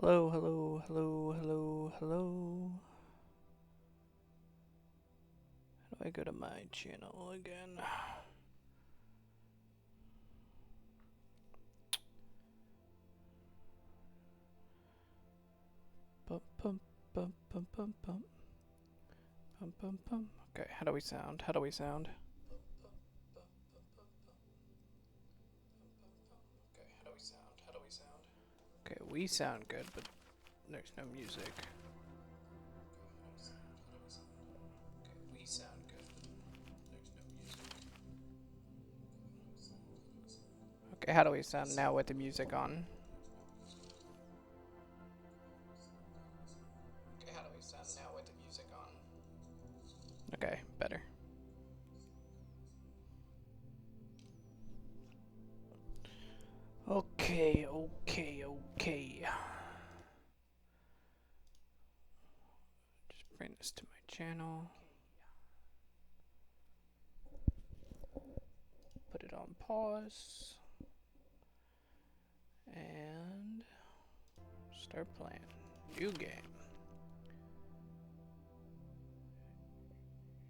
Hello, hello, hello, hello, hello. How do I go to my channel again? Bum bum bum bum bum bum bum bum bum. Okay, how do we sound? How do we sound? Okay, how do we sound? How do we sound? Okay, we sound good, but there's no music. Okay, we sound good, but there's no music. Okay, how do we sound now with the music on? Okay, how do we sound now with the music on? Okay, better. Okay, okay, okay. Just bring this to my channel. Put it on pause. And start playing. New game.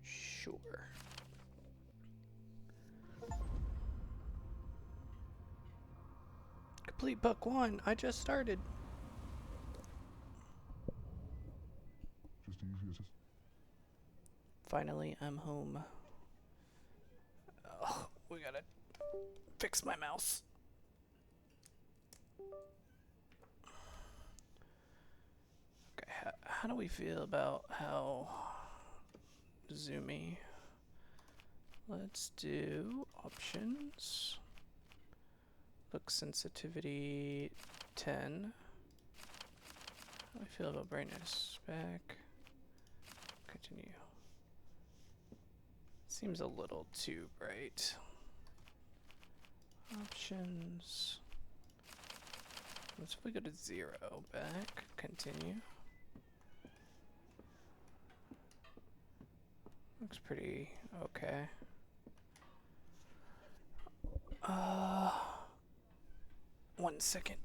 Sure. Complete book 1. I just started. Finally, I'm home. Oh, we gotta fix my mouse. Okay, how do we feel about how zoomy? Let's do options. Look sensitivity 10. How do I feel about brightness? Back. Continue. Seems a little too bright. Options. Let's if we go to 0, back, continue. Looks pretty okay. Uh, 1 second.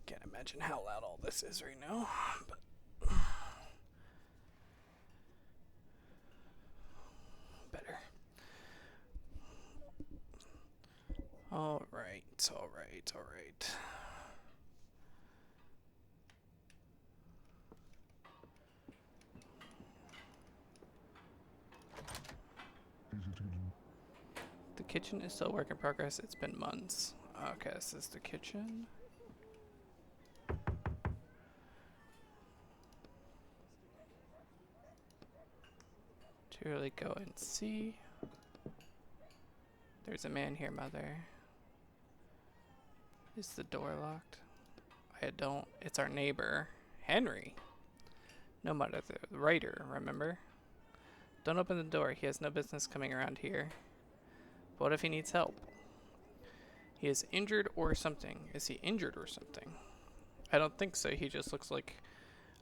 Can't imagine how loud all this is right now, but better. Alright, alright, alright. The kitchen is still a work in progress. It's been months. Okay, this is the kitchen. To really go and see. There's a man here, mother. Is the door locked? I don't. It's our neighbor, Henry. No matter the writer, remember? Don't open the door. He has no business coming around here. But what if he needs help? He is injured or something. Is he injured or something? I don't think so. He just looks like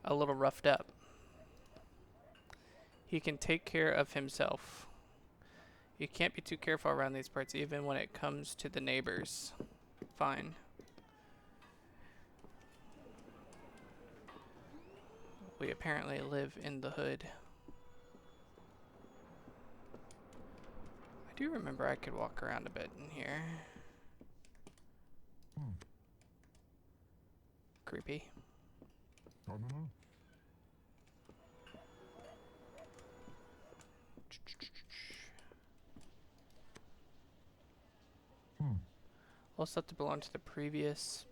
a little roughed up. He can take care of himself. You can't be too careful around these parts, even when it comes to the neighbors. Fine. We apparently live in the hood. I do remember I could walk around a bit in here. Creepy. All stuff to belong to the previous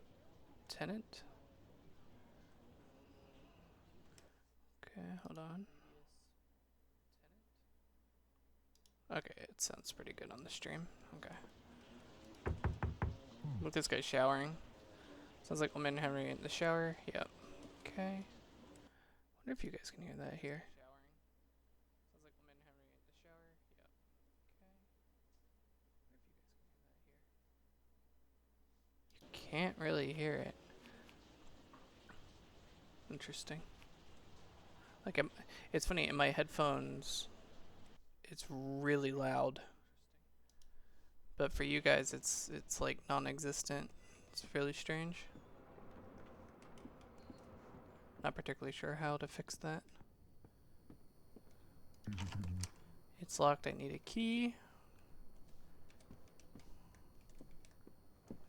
tenant. Okay, hold on. Okay, it sounds pretty good on the stream. Okay. Look, this guy's showering. Sounds like woman Henry in the shower. Yep. Okay. Wonder if you guys can hear that here. Sounds like woman Henry in the shower. Yep. Okay. You can't really hear it. Interesting. Like, it's funny, in my headphones, it's really loud. But for you guys, it's like non-existent. It's really strange. Not particularly sure how to fix that. It's locked. I need a key.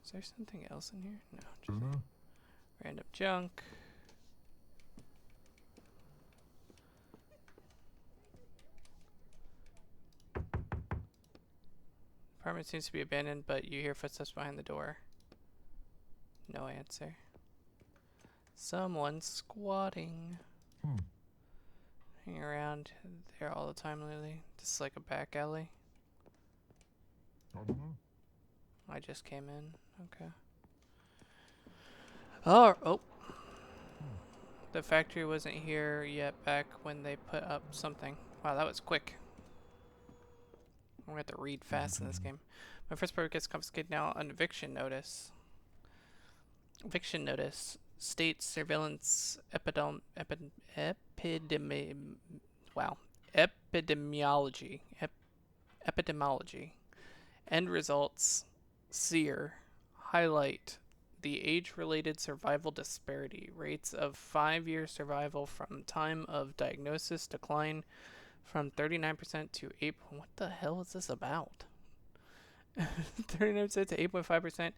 Is there something else in here? No, just random junk. Apartment seems to be abandoned, but you hear footsteps behind the door. No answer. Someone's squatting. Hanging around there all the time lately. This is like a back alley. I just came in. Okay. Oh. The factory wasn't here yet back when they put up something. Wow, that was quick. I'm gonna have to read fast in this game. My first property gets confiscated now on eviction notice. Eviction notice states surveillance epidemiology. End results SEER highlight the age-related survival disparity. Rates of 5-year survival from time of diagnosis decline from 39% to 8. What the hell is this about? 39% to 8.5%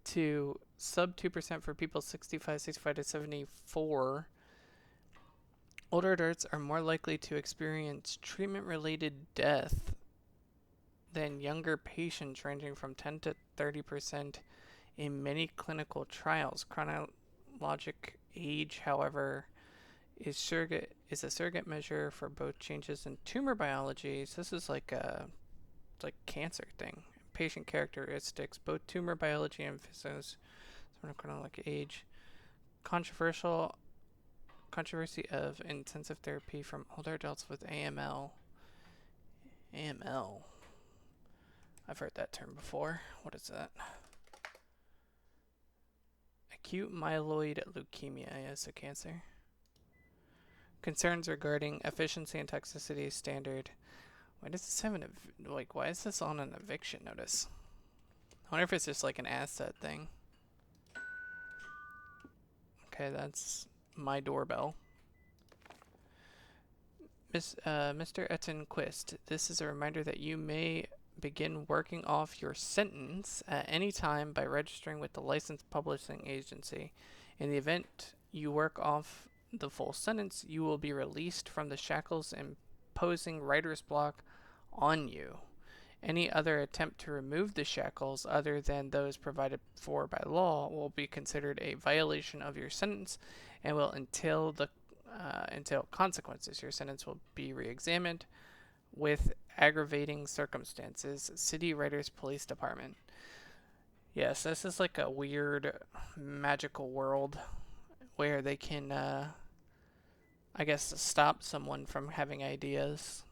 to sub 2% for people 65 to 74. Older adults are more likely to experience treatment-related death than younger patients, ranging from 10 to 30% in many clinical trials. Chronologic age, however, is a surrogate measure for both changes in tumor biology. So this is like a cancer thing. Patient characteristics, both tumor biology and chronologic age. Controversy of intensive therapy from older adults with AML. AML. I've heard that term before. What is that? Acute myeloid leukemia. Yeah, so cancer. Concerns regarding efficiency and toxicity standard. Why does this have why is this on an eviction notice? I wonder if it's just like an asset thing. Okay, that's my doorbell. Mr. Ettenquist, this is a reminder that you may begin working off your sentence at any time by registering with the licensed publishing agency. In the event you work off the full sentence, you will be released from the shackles imposing writer's block on you. Any other attempt to remove the shackles other than those provided for by law will be considered a violation of your sentence and will entail consequences. Your sentence will be re-examined with aggravating circumstances. City Writers Police Department. Yes, this is like a weird magical world where they can, I guess, stop someone from having ideas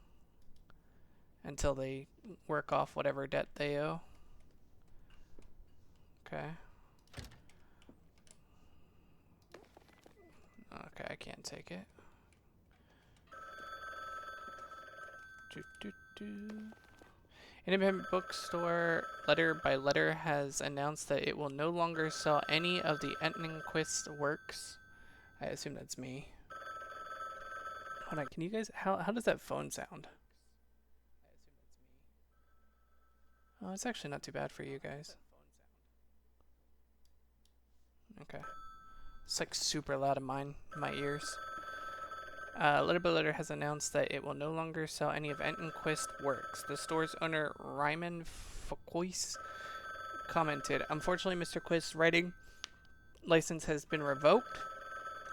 until they work off whatever debt they owe. Okay. Okay, I can't take it. Independent bookstore letter by letter has announced that it will no longer sell any of the Ettenquist works. I assume that's me. Hold on, can you guys, how does that phone sound? Oh, it's actually not too bad for you guys. Okay. It's like super loud in my ears. Letter by Letter has announced that it will no longer sell any of Ettenquist works. The store's owner, Ryman Fouquois, commented, "Unfortunately, Mr. Quist's writing license has been revoked.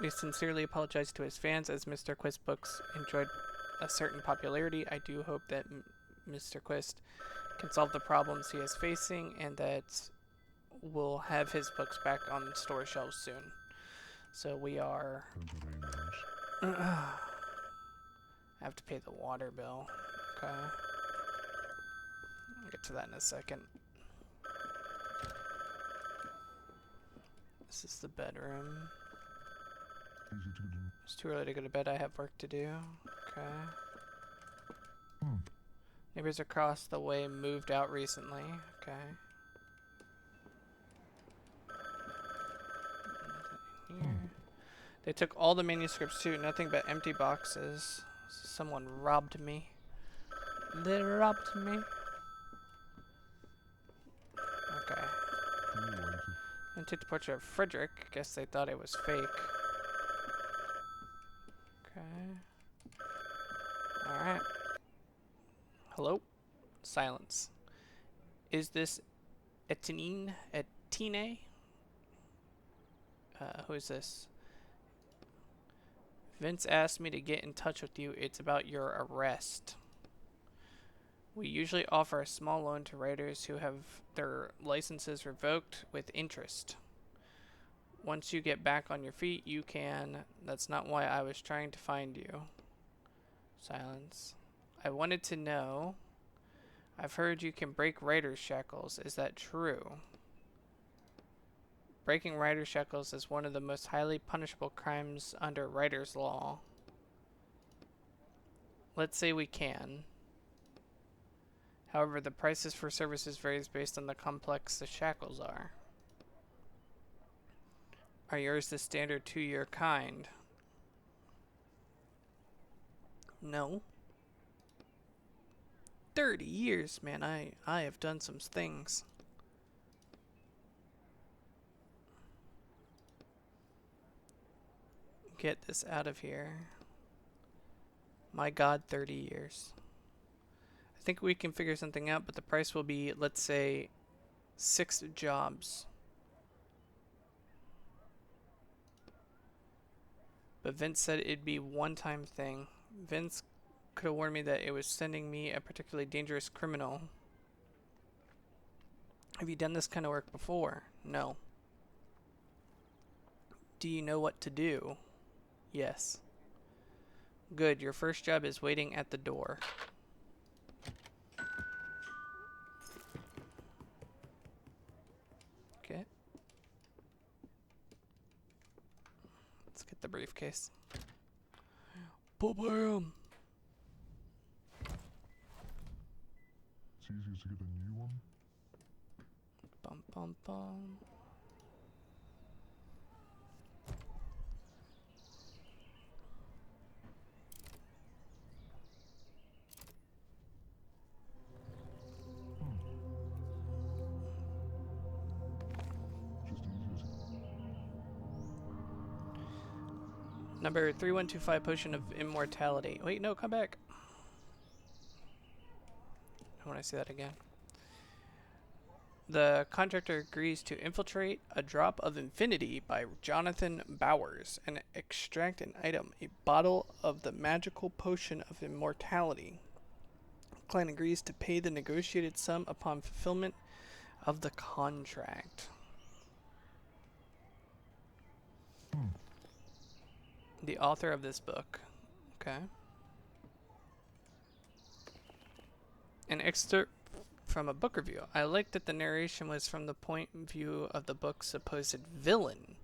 We sincerely apologize to his fans as Mr. Quist books enjoyed a certain popularity. I do hope that Mr. Quist can solve the problems he is facing and that will have his books back on store shelves soon. So we are... I have to pay the water bill. Okay. I'll get to that in a second. This is the bedroom. It's too early to go to bed. I have work to do. Okay. Neighbors across the way moved out recently. Okay. Nothing here. They took all the manuscripts too. Nothing but empty boxes. Someone robbed me. They robbed me. Okay. And took the portrait of Frederick. Guess they thought it was fake. Okay. Alright. Hello? Silence. Is this Etienne? Etienne? Who is this? Vince asked me to get in touch with you. It's about your arrest. We usually offer a small loan to writers who have their licenses revoked with interest. Once you get back on your feet, you can. That's not why I was trying to find you. Silence. I wanted to know. I've heard you can break writer's shackles. Is that true? Breaking writer's shackles is one of the most highly punishable crimes under writer's law. Let's say we can. However, the prices for services varies based on the complex the shackles are. Are yours the standard 2-year kind? No. 30 years, man. I have done some things. Get this out of here. My God, 30 years. I think we can figure something out, but the price will be, let's say, 6 jobs. But Vince said it'd be a one-time thing. Vince could have warned me that it was sending me a particularly dangerous criminal. Have you done this kind of work before? No. Do you know what to do? Yes. Good, your first job is waiting at the door. Okay. Let's get the briefcase. Bam! It's easier to get a new one. Bum bum bum. Just easier to... Number 3125, Potion of Immortality. Wait, no, come back. I want to see that again. The contractor agrees to infiltrate a drop of infinity by Jonathan Bowers and extract an item, a bottle of the magical potion of immortality. Client agrees to pay the negotiated sum upon fulfillment of the contract. The author of this book. Okay. An excerpt from a book review. I liked that the narration was from the point of view of the book's supposed villain,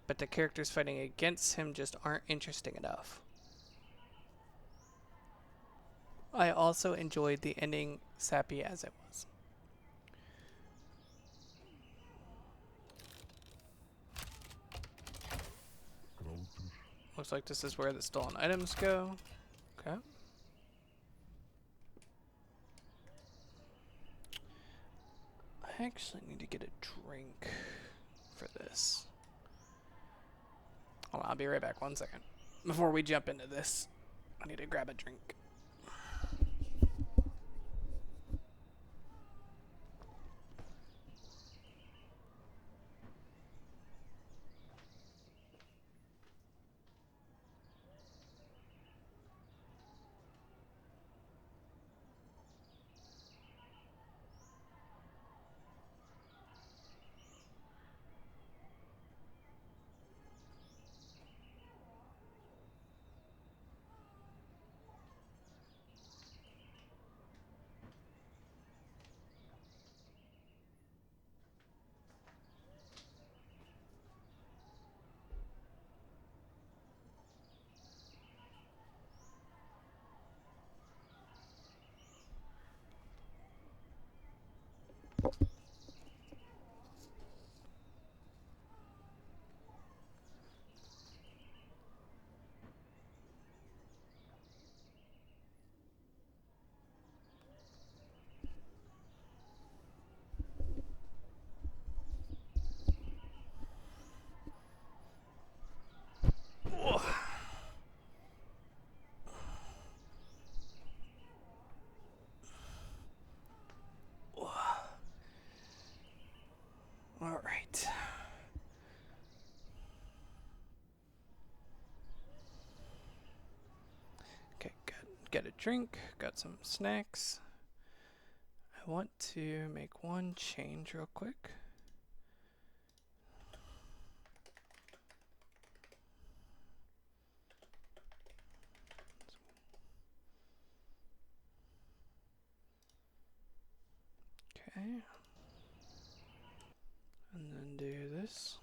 but the characters fighting against him just aren't interesting enough. I also enjoyed the ending, sappy as it was. Looks like this is where the stolen items go. Okay. I actually need to get a drink for this. Hold on, I'll be right back 1 second. Before we jump into this, I need to grab a drink. get a drink, got some snacks. I want to make one change real quick. Okay. And then do this.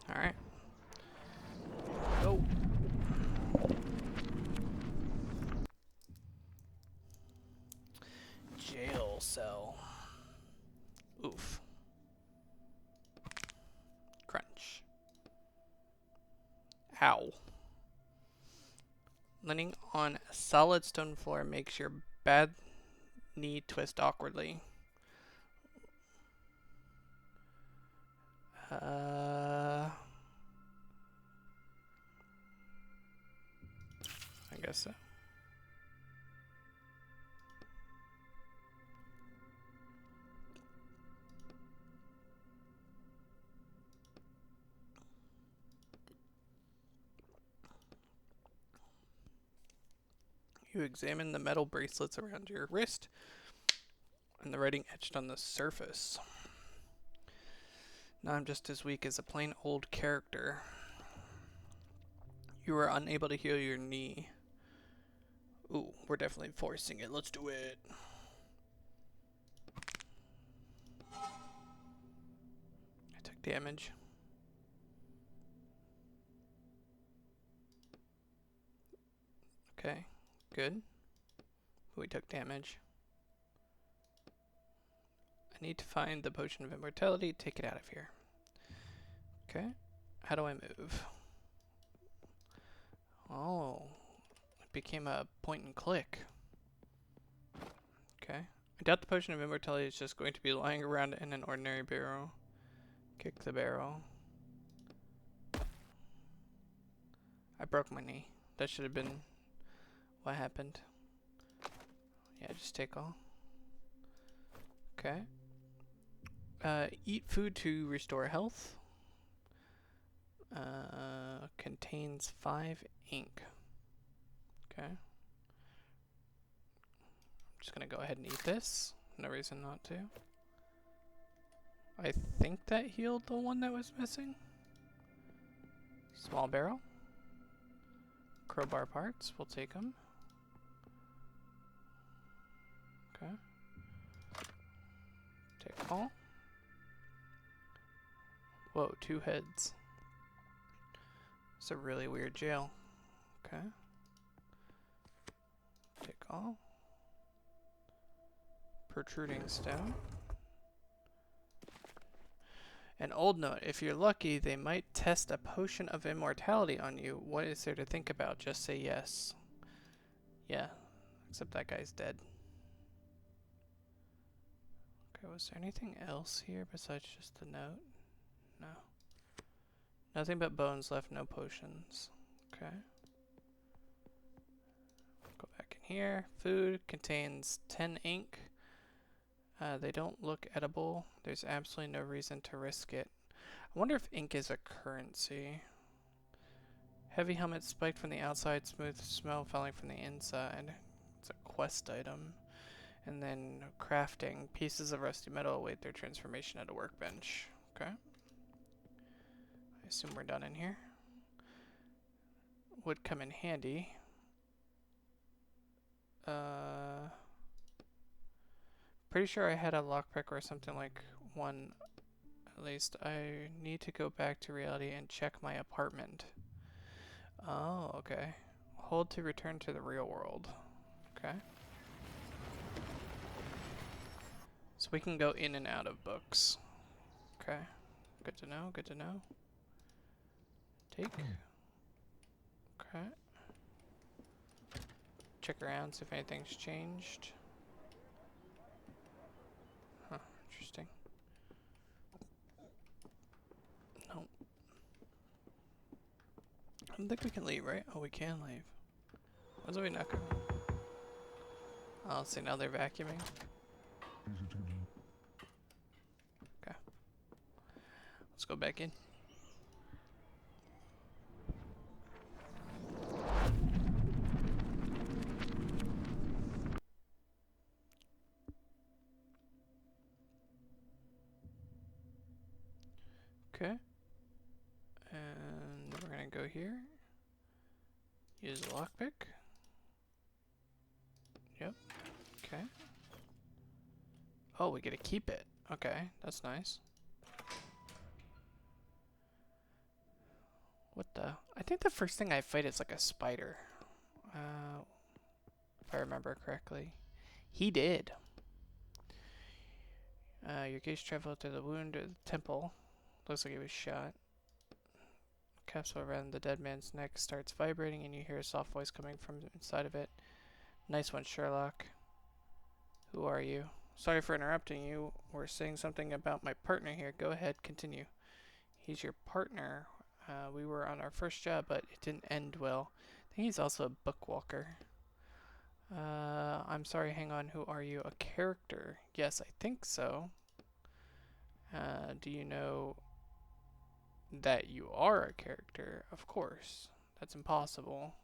Alright. Go. Jail cell. Oof. Crunch. Ow. Landing on a solid stone floor makes your bad knee twist awkwardly. I guess so. You examine the metal bracelets around your wrist and the writing etched on the surface. Now I'm just as weak as a plain old character. You are unable to heal your knee. Ooh, we're definitely forcing it. Let's do it. I took damage. Okay, good. We took damage. I need to find the potion of immortality. Take it out of here. Okay, how do I move? Oh, it became a point and click. Okay. I doubt the potion of immortality is just going to be lying around in an ordinary barrel. Kick the barrel. I broke my knee. That should have been what happened. Yeah, just take all. Okay. Eat food to restore health. Contains 5 ink. Okay. I'm just gonna go ahead and eat this. No reason not to. I think that healed the one that was missing. Small barrel. Crowbar parts. We'll take them. Okay. Take all. Whoa, 2 heads. It's a really weird jail. Okay. Take all. Protruding stone. An old note. If you're lucky, they might test a potion of immortality on you. What is there to think about? Just say yes. Yeah. Except that guy's dead. Okay, was there anything else here besides just the note? No. Nothing but bones left, no potions. Okay. Go back in here. Food contains 10 ink. They don't look edible. There's absolutely no reason to risk it. I wonder if ink is a currency. Heavy helmet spiked from the outside, smooth smell falling from the inside. It's a quest item. And then crafting. Pieces of rusty metal await their transformation at a workbench. Okay. I assume we're done in here. Would come in handy. Pretty sure I had a lockpick or something like one. At least I need to go back to reality and check my apartment. Oh, okay. Hold to return to the real world. Okay. So we can go in and out of books. Okay. Good to know, good to know. Take. Okay. Check around, see if anything's changed. Huh, interesting. No. I don't think we can leave, right? Oh, we can leave. Why are we not going? Oh, see, now they're vacuuming. Easy to Let's go back in. Okay. And we're gonna go here. Use the lockpick. Yep. Okay. Oh, we get to keep it. Okay, that's nice. What the? I think the first thing I fight is like a spider. If I remember correctly. He did. Your gaze traveled through the wound to the temple. Looks like he was shot. Capsule around the dead man's neck starts vibrating and you hear a soft voice coming from inside of it. Nice one, Sherlock. Who are you? Sorry for interrupting you. We're saying something about my partner here. Go ahead, continue. He's your partner. We were on our first job, but it didn't end well. I think he's also a bookwalker. I'm sorry, hang on. Who are you? A character? Yes, I think so. Do you know that you are a character? Of course. That's impossible.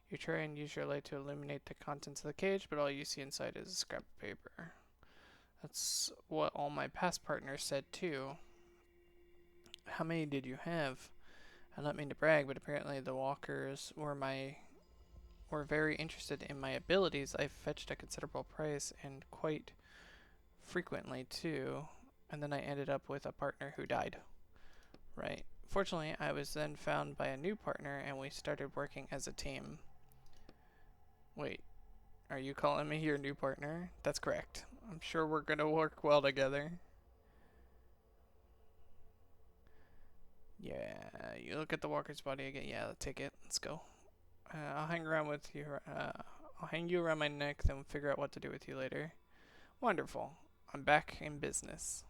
You try and use your light to illuminate the contents of the cage, but all you see inside is a scrap of paper. That's what all my past partners said too. How many did you have? I don't mean to brag, but apparently the walkers were very interested in my abilities. I fetched a considerable price and quite frequently too. And then I ended up with a partner who died. Right. Fortunately, I was then found by a new partner and we started working as a team. Wait, are you calling me your new partner? That's correct. I'm sure we're gonna work well together. Yeah, you look at the walker's body again. Yeah, I'll take it. Let's go. I'll hang around with you. I'll hang you around my neck, then we'll figure out what to do with you later. Wonderful. I'm back in business.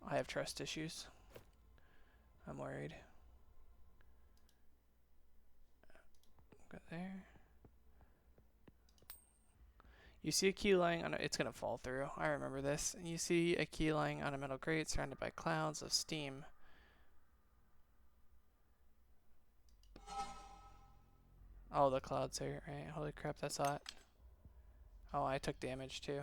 I have trust issues. I'm worried. Go there. You see a key lying on a, it's gonna fall through. I remember this. You see a key lying on a metal grate surrounded by clouds of steam. Oh, the clouds are right. Holy crap, that's hot. Oh, I took damage too.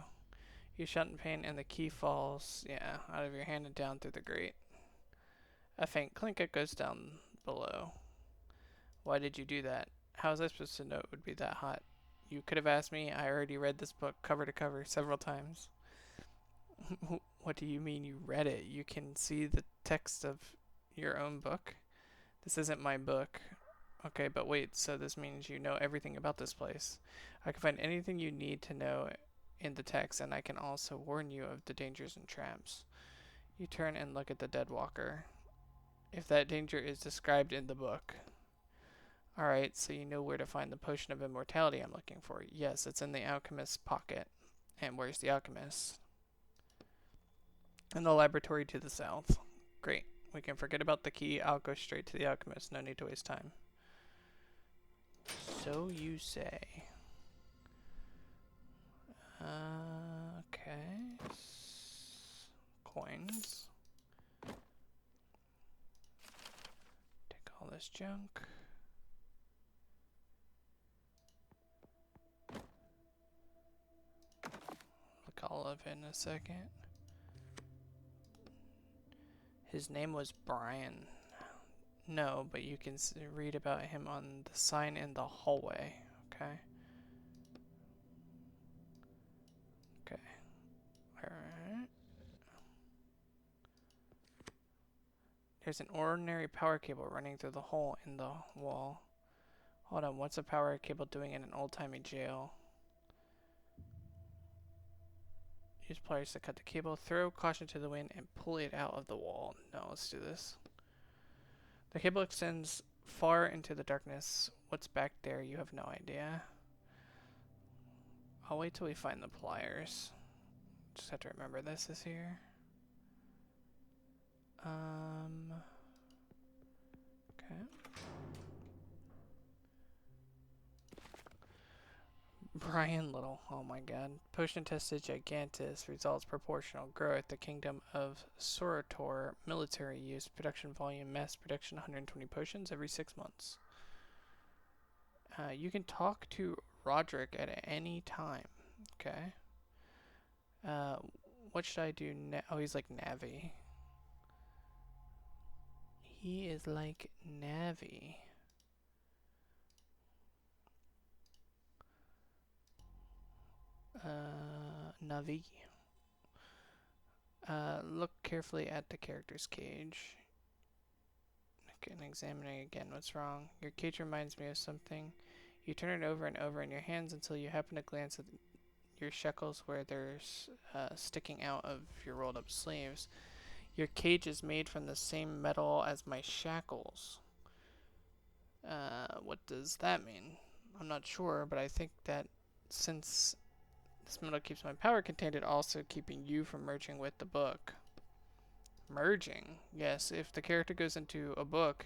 You shout in pain and the key falls, yeah, out of your hand and down through the grate. A faint clink it goes down below. Why did you do that? How was I supposed to know it would be that hot? You could have asked me. I already read this book cover to cover several times. What do you mean you read it? You can see the text of your own book? This isn't my book. Okay, but wait, so this means you know everything about this place. I can find anything you need to know in the text, and I can also warn you of the dangers and traps. You turn and look at the dead walker. If that danger is described in the book. Alright, so you know where to find the potion of immortality I'm looking for. Yes, it's in the alchemist's pocket. And where's the alchemist? In the laboratory to the south. Great. We can forget about the key. I'll go straight to the alchemist. No need to waste time. So you say. Okay. Coins. Take all this junk. Look Olive in a second. His name was Brian. No, but you can read about him on the sign in the hallway. Okay. Okay. Alright. There's an ordinary power cable running through the hole in the wall. Hold on, what's a power cable doing in an old-timey jail? Use pliers to cut the cable, throw caution to the wind, and pull it out of the wall. No, let's do this. The cable extends far into the darkness. What's back there? You have no idea. I'll wait till we find the pliers. Just have to remember this is here. Okay. Brian Little. Oh my god. Potion tested gigantus. Results proportional. Growth. The kingdom of Sorator. Military use. Production volume. Mass production 120 potions every 6 months. You can talk to Roderick at any time. Okay. What should I do now? Oh, he's like Navi. He is like Navi. Navi. Look carefully at the character's cage. Okay, and examining again what's wrong. Your cage reminds me of something. You turn it over and over in your hands until you happen to glance at your shekels where there's sticking out of your rolled up sleeves. Your cage is made from the same metal as my shackles. What does that mean? I'm not sure, but I think that since this metal keeps my power contained, it also keeping you from merging with the book. Merging? Yes, if the character goes into a book,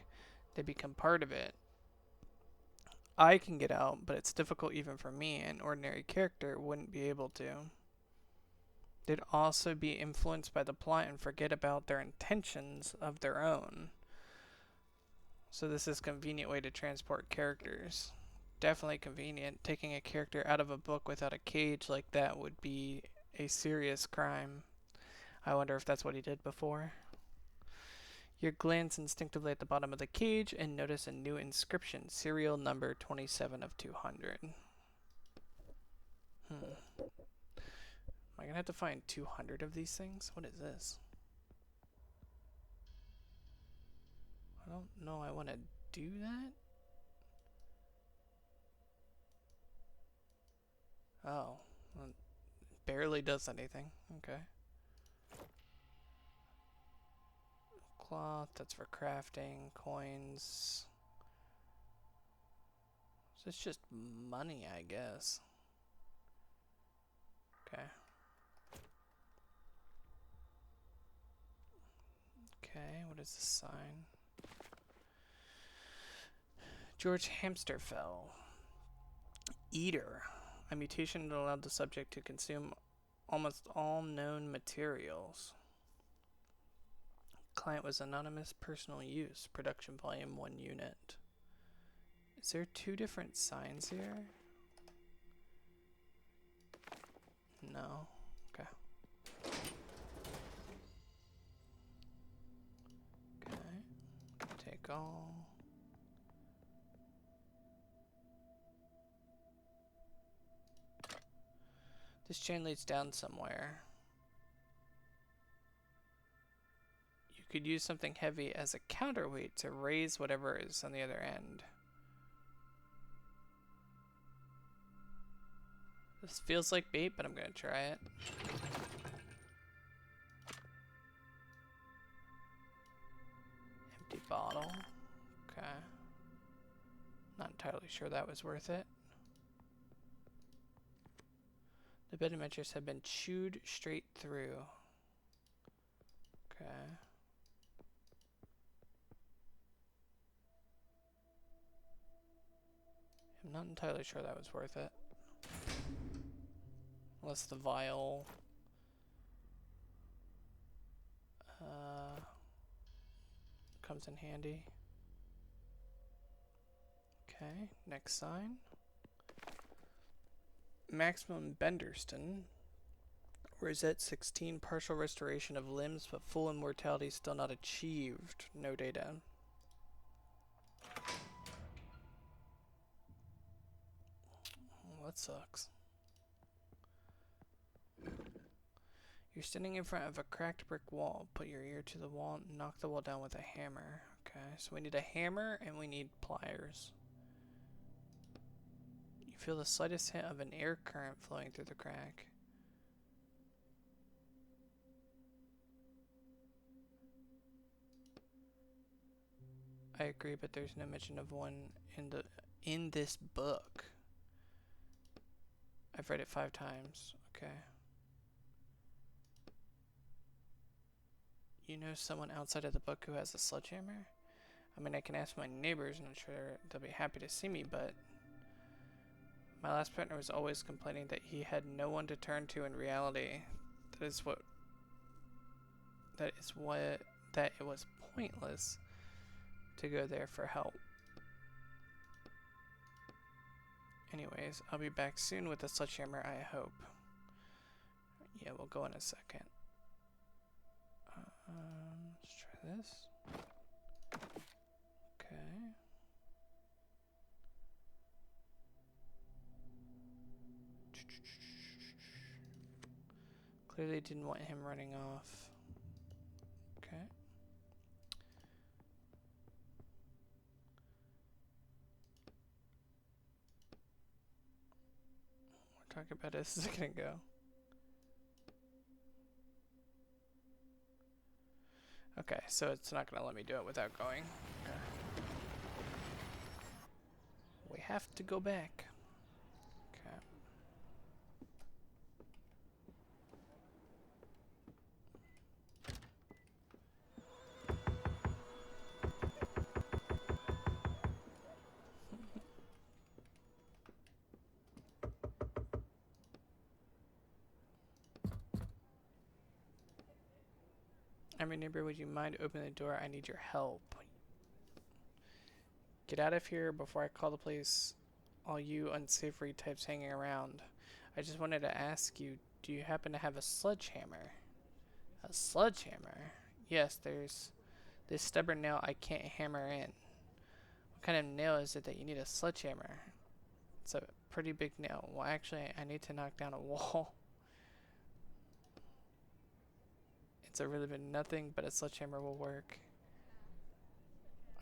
they become part of it. I can get out, but it's difficult even for me. An ordinary character wouldn't be able to. They'd also be influenced by the plot and forget about their intentions of their own. So this is a convenient way to transport characters. Definitely convenient. Taking a character out of a book without a cage like that would be a serious crime. I wonder if that's what he did before. You glance instinctively at the bottom of the cage and notice a new inscription, serial number 27 of 200. Am I going to have to find 200 of these things? What is this? I don't know I want to do that. Oh, well, it barely does anything. Okay. Cloth, that's for crafting, coins. So it's just money, I guess. Okay. Okay, what is this sign? George Hamsterfell. Eater. A mutation that allowed the subject to consume almost all known materials. Client was anonymous, personal use. Production volume 1 unit. Is there 2 different signs here? No. Okay. Okay. Take all. This chain leads down somewhere. You could use something heavy as a counterweight to raise whatever is on the other end. This feels like bait, but I'm gonna try it. Empty bottle. Okay. Not entirely sure that was worth it. The bed mattress have been chewed straight through. Okay. I'm not entirely sure that was worth it. Unless the vial comes in handy. Okay, next sign. Maximum Benderston. Rosette 16, partial restoration of limbs, but full immortality still not achieved. No data. Well, that sucks. You're standing in front of a cracked brick wall. Put your ear to the wall and knock the wall down with a hammer. Okay, so we need a hammer and we need pliers. You feel the slightest hint of an air current flowing through the crack. I agree, but there's no mention of one in this book. I've read it 5 times. Okay. You know someone outside of the book who has a sledgehammer? I mean, I can ask my neighbors, and I'm sure they'll be happy to see me, but My last partner was always complaining that he had no one to turn to in reality. That is what that it was pointless to go there for help. Anyways, I'll be back soon with a sledgehammer, I hope. Yeah, we'll go in a second. Let's try this. Okay. Clearly didn't want him running off. Okay. We're talking about this a second ago. Okay, so it's not gonna let me do it without going. Okay. We have to go back. Okay. I'm your neighbor, would you mind opening the door? I need your help. Get out of here before I call the police. All you unsavory types hanging around. I just wanted to ask you, do you happen to have a sledgehammer? A sledgehammer? Yes, there's this stubborn nail I can't hammer in. What kind of nail is it that you need a sledgehammer? It's a pretty big nail. Well, actually, I need to knock down a wall. It's a really big nothing, but a sledgehammer will work.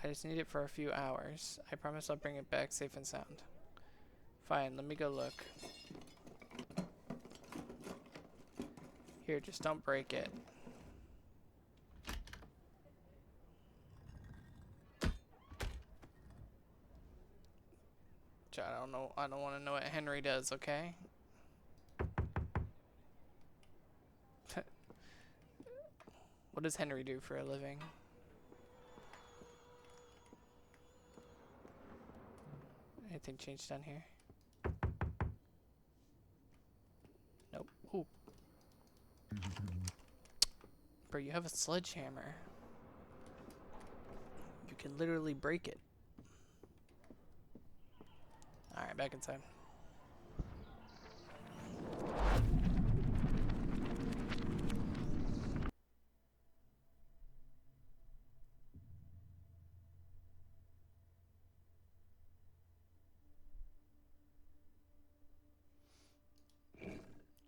I just need it for a few hours. I promise I'll bring it back safe and sound. Fine, let me go look. Here, just don't break it. I don't know. I don't want to know what Henry does, okay? What does Henry do for a living? Anything changed down here? Nope. Ooh. Bro, you have a sledgehammer. You can literally break it. Alright, back inside.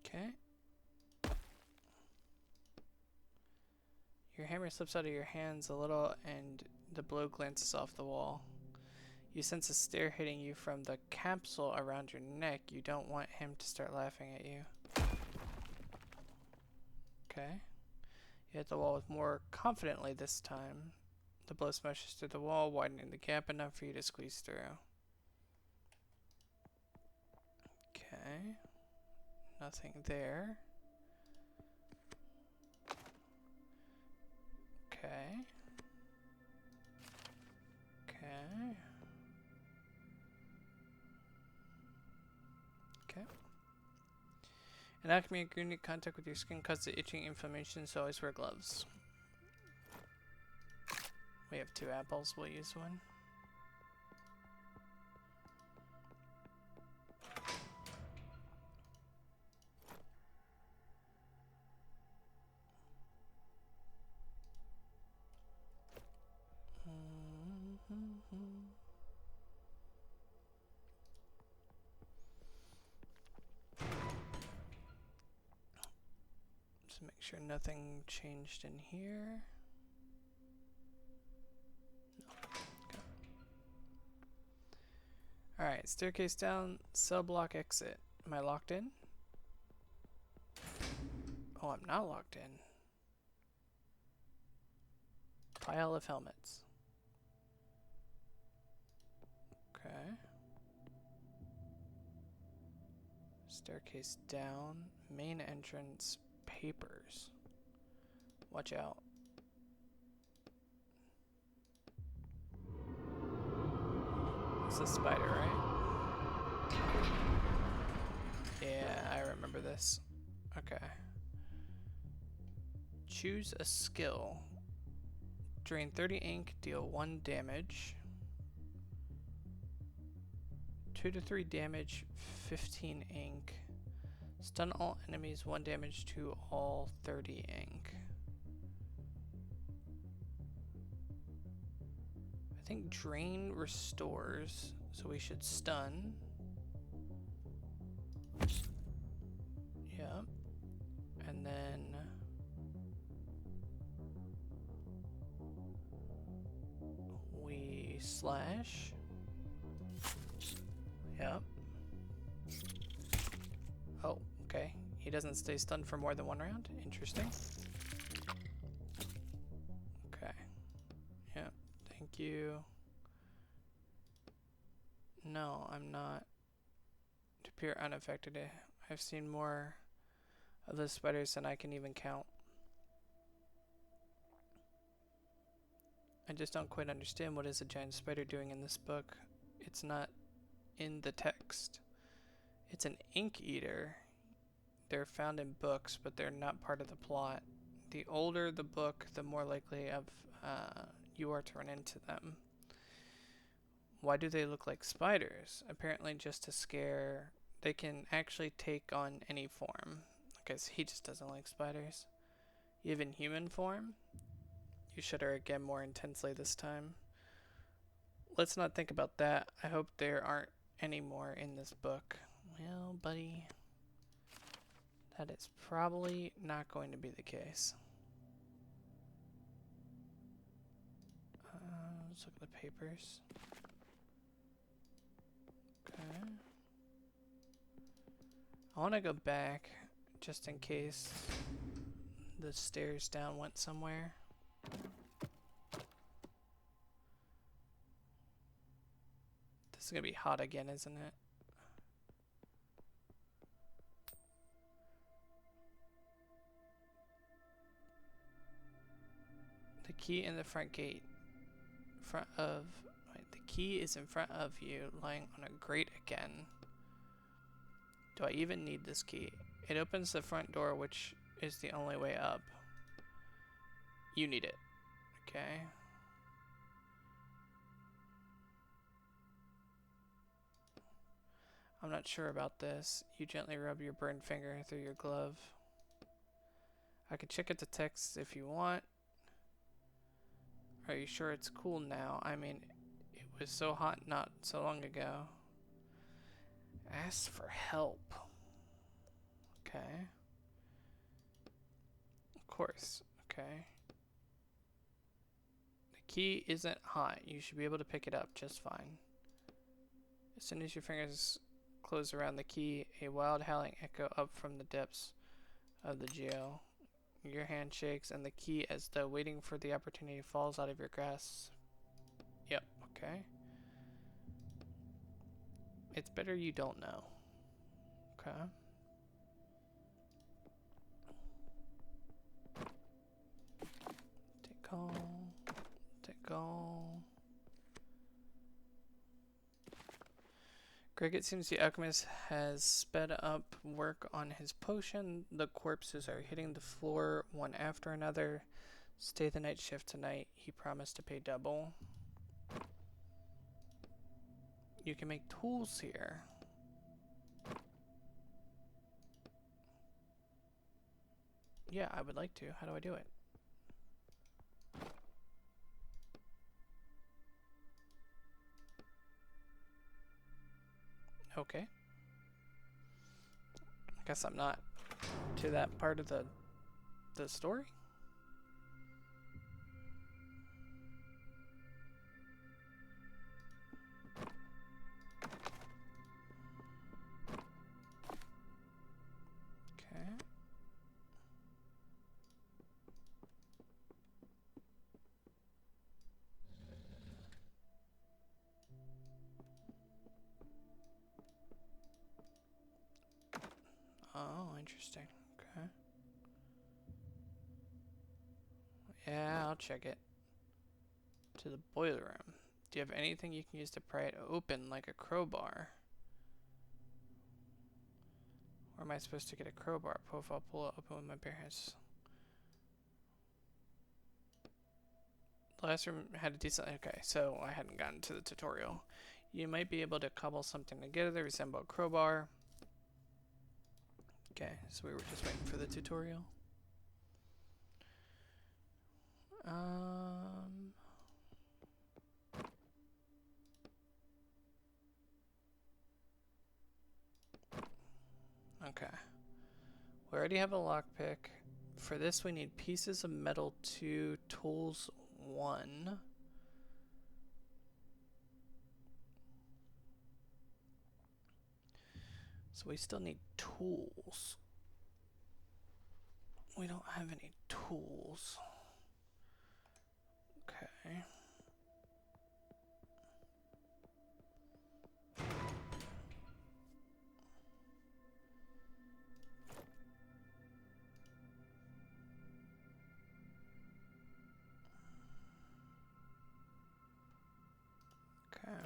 Okay. Your hammer slips out of your hands a little and the blow glances off the wall. You sense a stare hitting you from the capsule around your neck. You don't want him to start laughing at you. Okay. You hit the wall with more confidently this time. The blow smashes through the wall, widening the gap enough for you to squeeze through. Okay. Nothing there. Okay. Okay. Okay. An acme ingredient contact with your skin causes itching inflammation, so always wear gloves. We have 2 apples, we'll use one. Just make sure nothing changed in here. No. Okay. Alright, staircase down, cell block exit. Am I locked in? Oh, I'm not locked in. Pile of helmets. Okay. Staircase down, main entrance, papers. Watch out. It's a spider, right? for this. Okay. Choose a skill. Drain 30 ink, deal 1 damage. 2 to 3 damage, 15 ink. Stun all enemies, 1 damage to all 30 ink. I think drain restores, so we should stun. Yep. And then we slash. Yep. Oh, okay. He doesn't stay stunned for more than 1 round. Interesting. Okay. Yep. Thank you. No, I'm not. To appear unaffected. I've seen more of the spiders than I can even count. I just don't quite understand what is a giant spider doing in this book. It's not in the text. It's an ink eater. They're found in books, but they're not part of the plot. The older the book, the more likely of you are to run into them. Why do they look like spiders? Apparently just to scare. They can actually take on any form. I guess he just doesn't like spiders. Even human form? You shudder again more intensely this time. Let's not think about that. I hope there aren't any more in this book. Well, buddy, that is probably not going to be the case. Let's look at the papers. Okay. I want to go back just in case the stairs down went somewhere. This is going to be hot again, isn't it? The key in the front gate. The key is in front of you, lying on a grate again. Do I even need this key? It opens the front door, which is the only way up. You need it. Okay. I'm not sure about this. You gently rub your burned finger through your glove. I can check at the text if you want. Are you sure it's cool now? I mean, it was so hot not so long ago. Ask for help. Okay. Of course. Okay. The key isn't hot. You should be able to pick it up just fine. As soon as your fingers close around the key, a wild howling echo up from the depths of the jail. Your hand shakes and the key, as though waiting for the opportunity, falls out of your grasp. Yep, okay. It's better you don't know. Okay. Take all. Take all. Greg, it seems the alchemist has sped up work on his potion. The corpses are hitting the floor one after another. Stay the night shift tonight. He promised to pay double. You can make tools here. Yeah, I would like to. How do I do it? Okay. I guess I'm not to that part of the story. Okay. Oh, interesting. Okay. Yeah, I'll check it. To the boiler room. Do you have anything you can use to pry it open, like a crowbar? Where am I supposed to get a crowbar? Profile pull it open with my bare hands. The last room had a decent... Okay, so I hadn't gotten to the tutorial. You might be able to cobble something together that resemble a crowbar. Okay, so we were just waiting for the tutorial. Okay. We already have a lockpick. For this we need pieces of metal 2, tools 1. So we still need tools. We don't have any tools. Okay. Okay.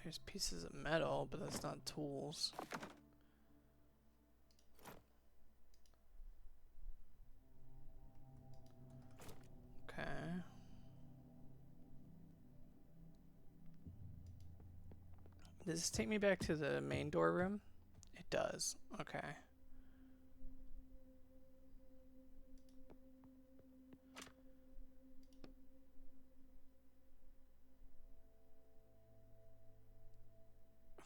There's pieces of metal, but that's not tools. Okay. Does this take me back to the main door room? It does. Okay.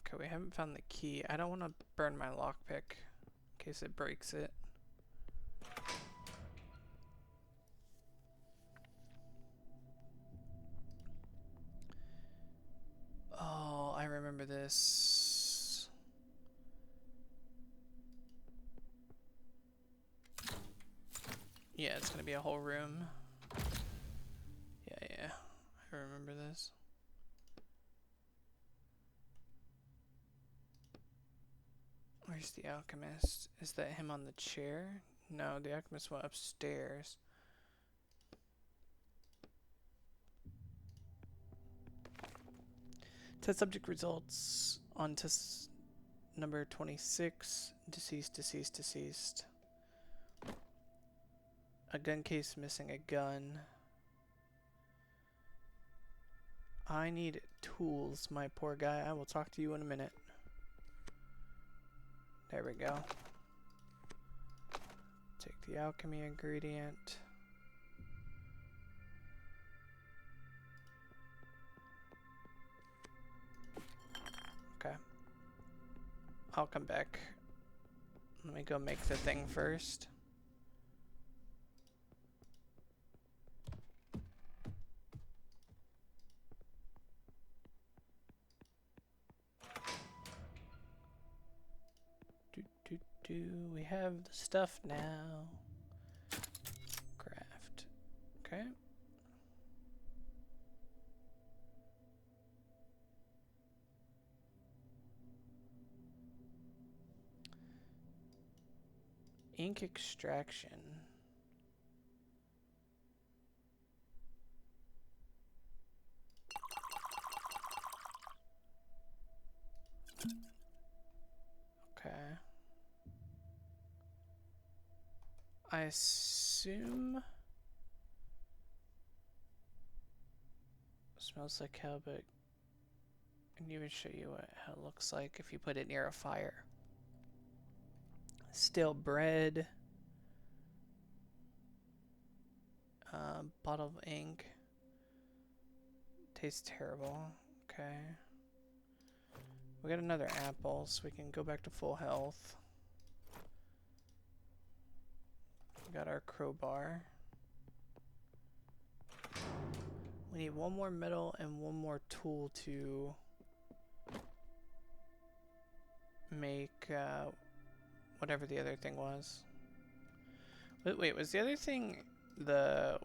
Okay, we haven't found the key. I don't want to burn my lockpick in case it breaks it. Oh, I remember this. Yeah, it's gonna be a whole room. Yeah, I remember this. Where's the alchemist? Is that him on the chair? No, the alchemist went upstairs. Test subject results on test number 26. Deceased. A gun case missing a gun. I need tools, my poor guy. I will talk to you in a minute. There we go. Take the alchemy ingredient. Okay. I'll come back. Let me go make the thing first. We have the stuff now. Craft. Okay. Ink extraction. Okay. I assume smells like hell, but I can even show you how it looks like if you put it near a fire. Stale bread. Bottle of ink. Tastes terrible. Okay. We got another apple, so we can go back to full health. We got our crowbar. We need one more metal and one more tool to make whatever the other thing was. Wait, was the other thing the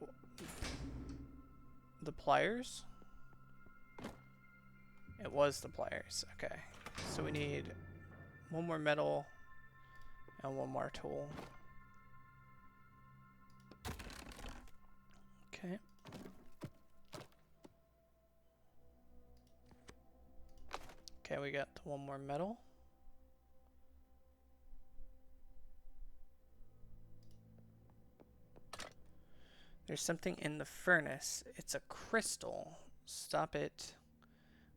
pliers? It was the pliers. Okay. So we need one more metal And one more tool. Okay. Okay, we got one more metal. There's something in the furnace. It's a crystal. Stop it.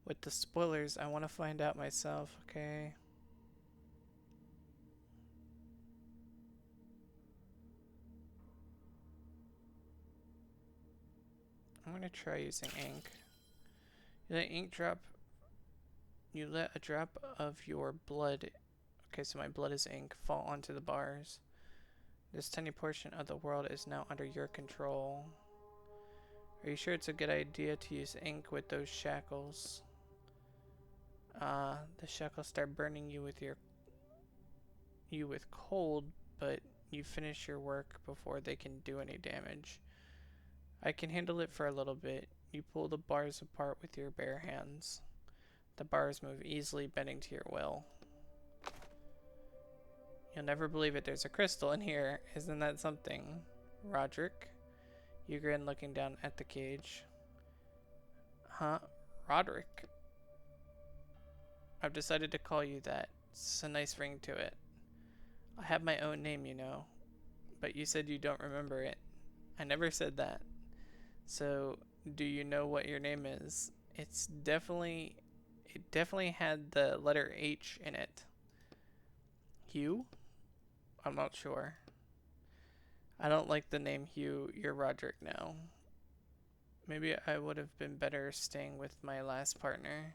With the spoilers, I want to find out myself, okay? I'm gonna try using ink. You let ink drop. You let a drop of your blood. Okay, so my blood is ink. Fall onto the bars. This tiny portion of the world is now under your control. Are you sure it's a good idea to use ink with those shackles? The shackles start burning you with cold, but you finish your work before they can do any damage. I can handle it for a little bit. You pull the bars apart with your bare hands. The bars move easily, bending to your will. You'll never believe it, there's a crystal in here. Isn't that something? Roderick? You grin, looking down at the cage. Huh? Roderick? I've decided to call you that. It's a nice ring to it. I have my own name, you know. But you said you don't remember it. I never said that. So, do you know what your name is? It definitely had the letter H in it. Hugh? I'm not sure. I don't like the name Hugh. You're Roderick now. Maybe I would have been better staying with my last partner.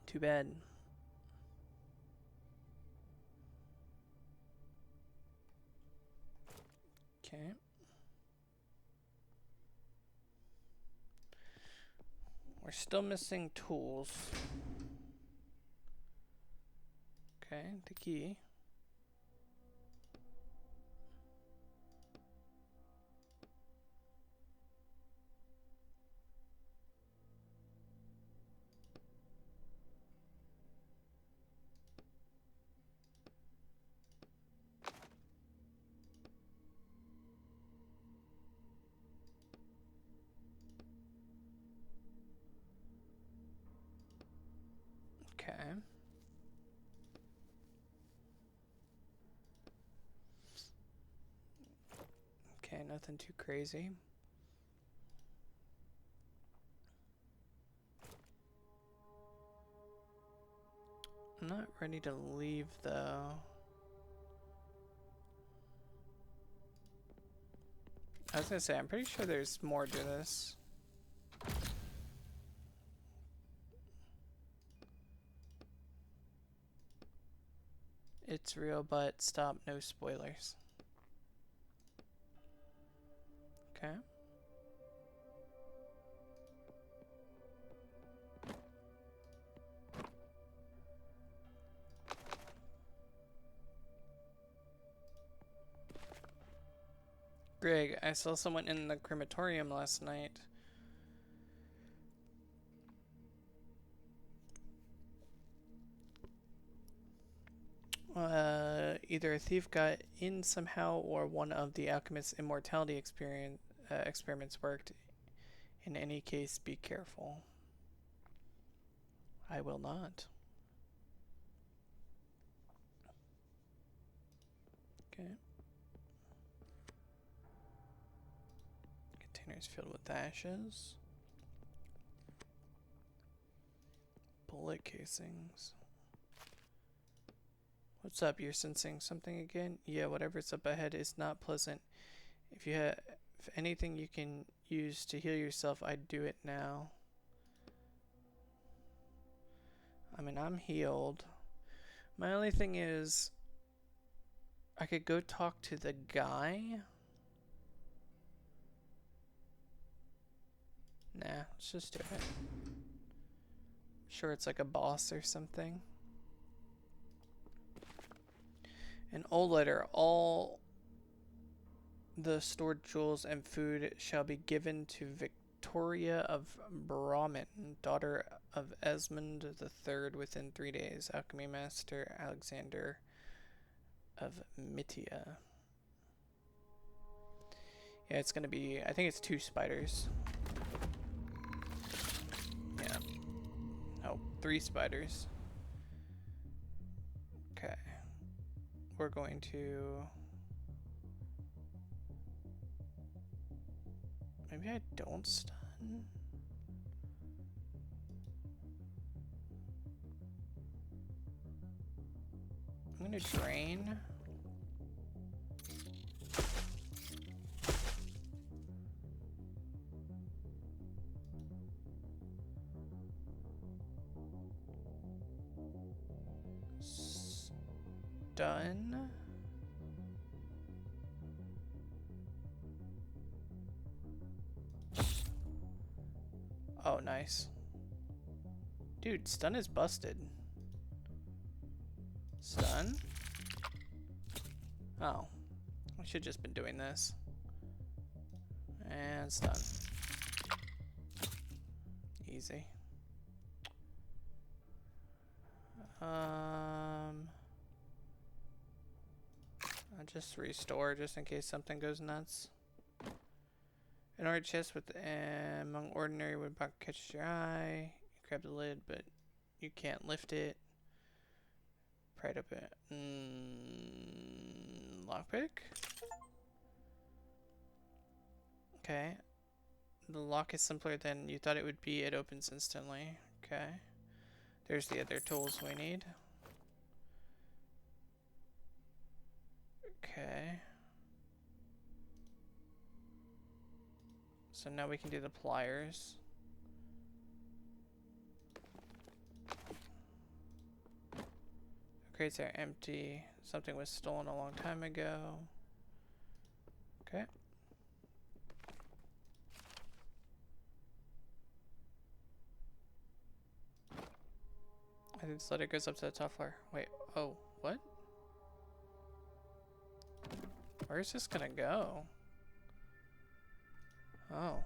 Too bad. Okay. We're still missing tools. Okay, the key. Okay. Okay, nothing too crazy. I'm not ready to leave though. I was gonna say, I'm pretty sure there's more to this. It's real, but stop, no spoilers. Okay. Greg, I saw someone in the crematorium last night. Either a thief got in somehow or one of the alchemist's immortality experiments worked. In any case, be careful. I will not. Okay. Containers filled with ashes. Bullet casings. What's up? You're sensing something again? Yeah, whatever's up ahead is not pleasant. If you have anything you can use to heal yourself, I'd do it now. I mean, I'm healed. My only thing is, I could go talk to the guy. Nah, let's just do it. Sure, it's like a boss or something. An old letter. All the stored jewels and food shall be given to Victoria of Brahmin, daughter of Esmond III within 3 days. Alchemy master Alexander of Mytia. Yeah, it's gonna be, I think it's 2 spiders. Yeah. Oh, 3 spiders. Okay. We're going to... Maybe I don't stun? I'm gonna drain. Stun. Oh, nice. Dude, stun is busted. Stun? Oh. I should just been doing this. And stun. Easy. I'll just restore just in case something goes nuts. An art chest with among ordinary woodblock catches your eye. You grab the lid, but you can't lift it. Pry it open. Lockpick? Okay. The lock is simpler than you thought it would be. It opens instantly. Okay. There's the other tools we need. Okay. So now we can do the pliers. The crates are empty. Something was stolen a long time ago. Okay. I think this ladder goes up to the top floor. Wait, oh, what? Where's this gonna go? Oh.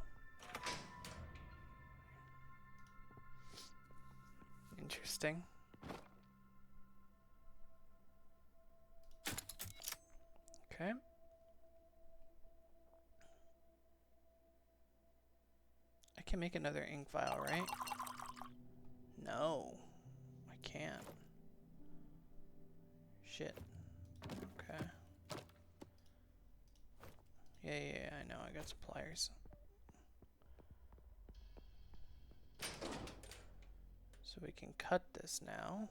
Interesting. Okay. I can make another ink vial, right? No. I can't. Shit. Okay. Yeah, I know. I got some pliers. So we can cut this now.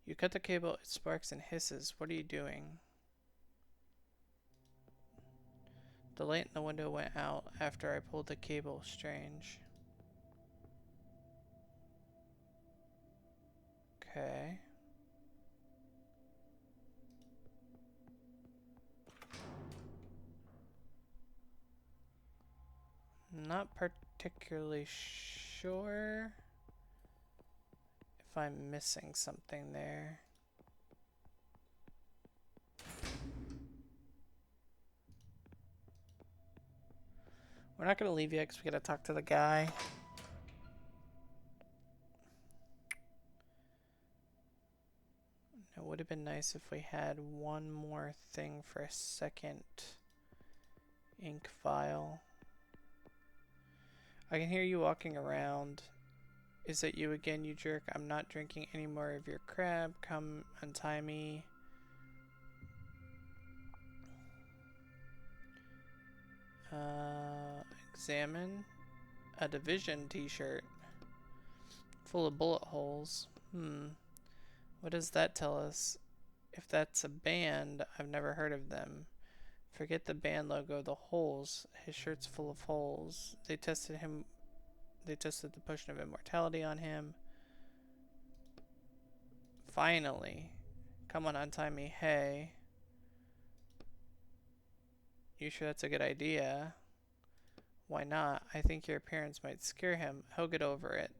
You cut the cable, it sparks and hisses. What are you doing? The light in the window went out after I pulled the cable. Strange. Okay. Not particularly sure if I'm missing something there. We're not going to leave yet because we got to talk to the guy. It would have been nice if we had one more thing for a second ink vial. I can hear you walking around. Is it you again, you jerk? I'm not drinking any more of your crap. Come untie me. Examine a Division t-shirt full of bullet holes. What does that tell us? If that's a band, I've never heard of them. Forget the band logo, the holes. His shirt's full of holes. They tested the potion of immortality on him. Finally. Come on, untie me. Hey. You sure that's a good idea? Why not? I think your appearance might scare him. He'll get over it.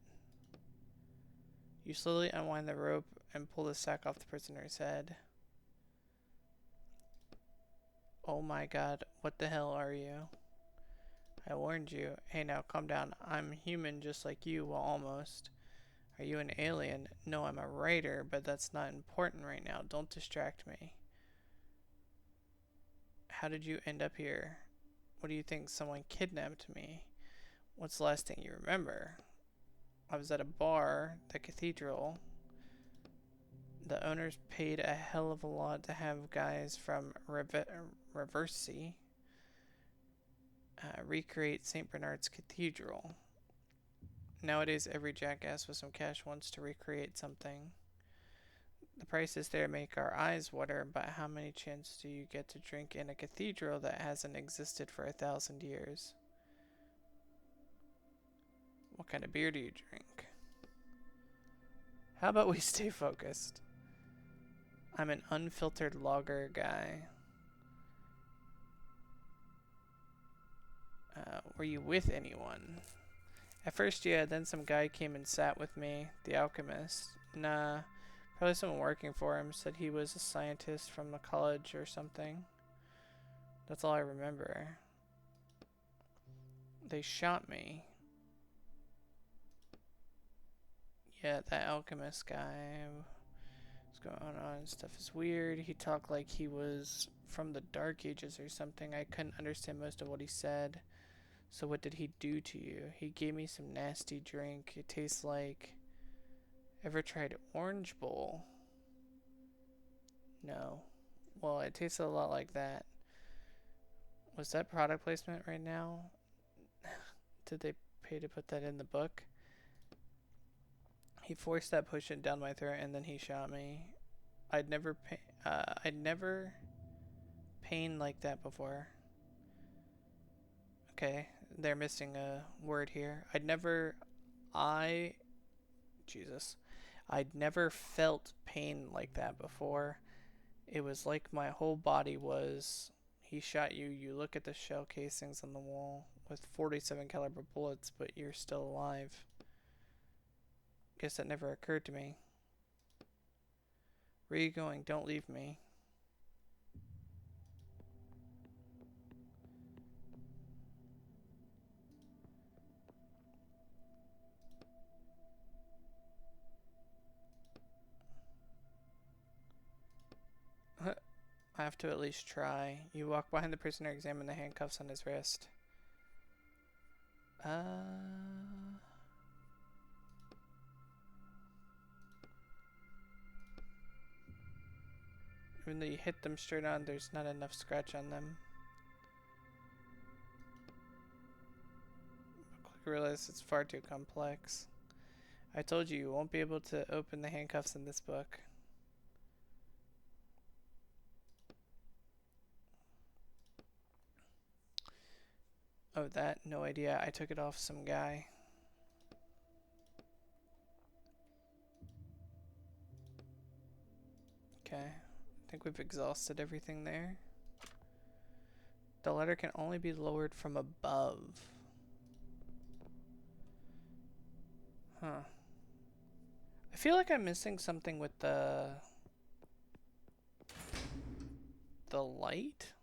You slowly unwind the rope and pull the sack off the prisoner's head. Oh my god, what the hell are you? I warned you. Hey now, calm down. I'm human just like you, well almost. Are you an alien? No, I'm a writer, but that's not important right now. Don't distract me. How did you end up here? What do you think? Someone kidnapped me? What's the last thing you remember? I was at a bar, the cathedral. The owners paid a hell of a lot to have guys from Reversi recreate St. Bernard's Cathedral. Nowadays, every jackass with some cash wants to recreate something. The prices there make our eyes water, but how many chances do you get to drink in a cathedral that hasn't existed for 1,000 years? What kind of beer do you drink? How about we stay focused? I'm an unfiltered lager guy. Were you with anyone? At first, yeah, then some guy came and sat with me, the alchemist. Nah, probably someone working for him said he was a scientist from the college or something. That's all I remember. They shot me. Yeah, that alchemist guy. What's going on? Stuff is weird. He talked like he was from the Dark Ages or something. I couldn't understand most of what he said. So what did he do to you? He gave me some nasty drink. It tastes like... Ever tried Orange Bowl? No. Well, it tasted a lot like that. Was that product placement right now? Did they pay to put that in the book? He forced that potion down my throat and then he shot me. I'd never pain like that before. Okay, they're missing a word here. Jesus. I'd never felt pain like that before. It was like my whole body was. He shot you. You look at the shell casings on the wall with 47 caliber bullets, but you're still alive. Guess that never occurred to me. Where are you going? Don't leave me. I have to at least try. You walk behind the prisoner, examine the handcuffs on his wrist. Even though you hit them straight on, there's not enough scratch on them. Quickly realize it's far too complex. I told you won't be able to open the handcuffs in this book. Oh, that? No idea. I took it off some guy. Okay. I think we've exhausted everything there. The ladder can only be lowered from above. Huh. I feel like I'm missing something with the light.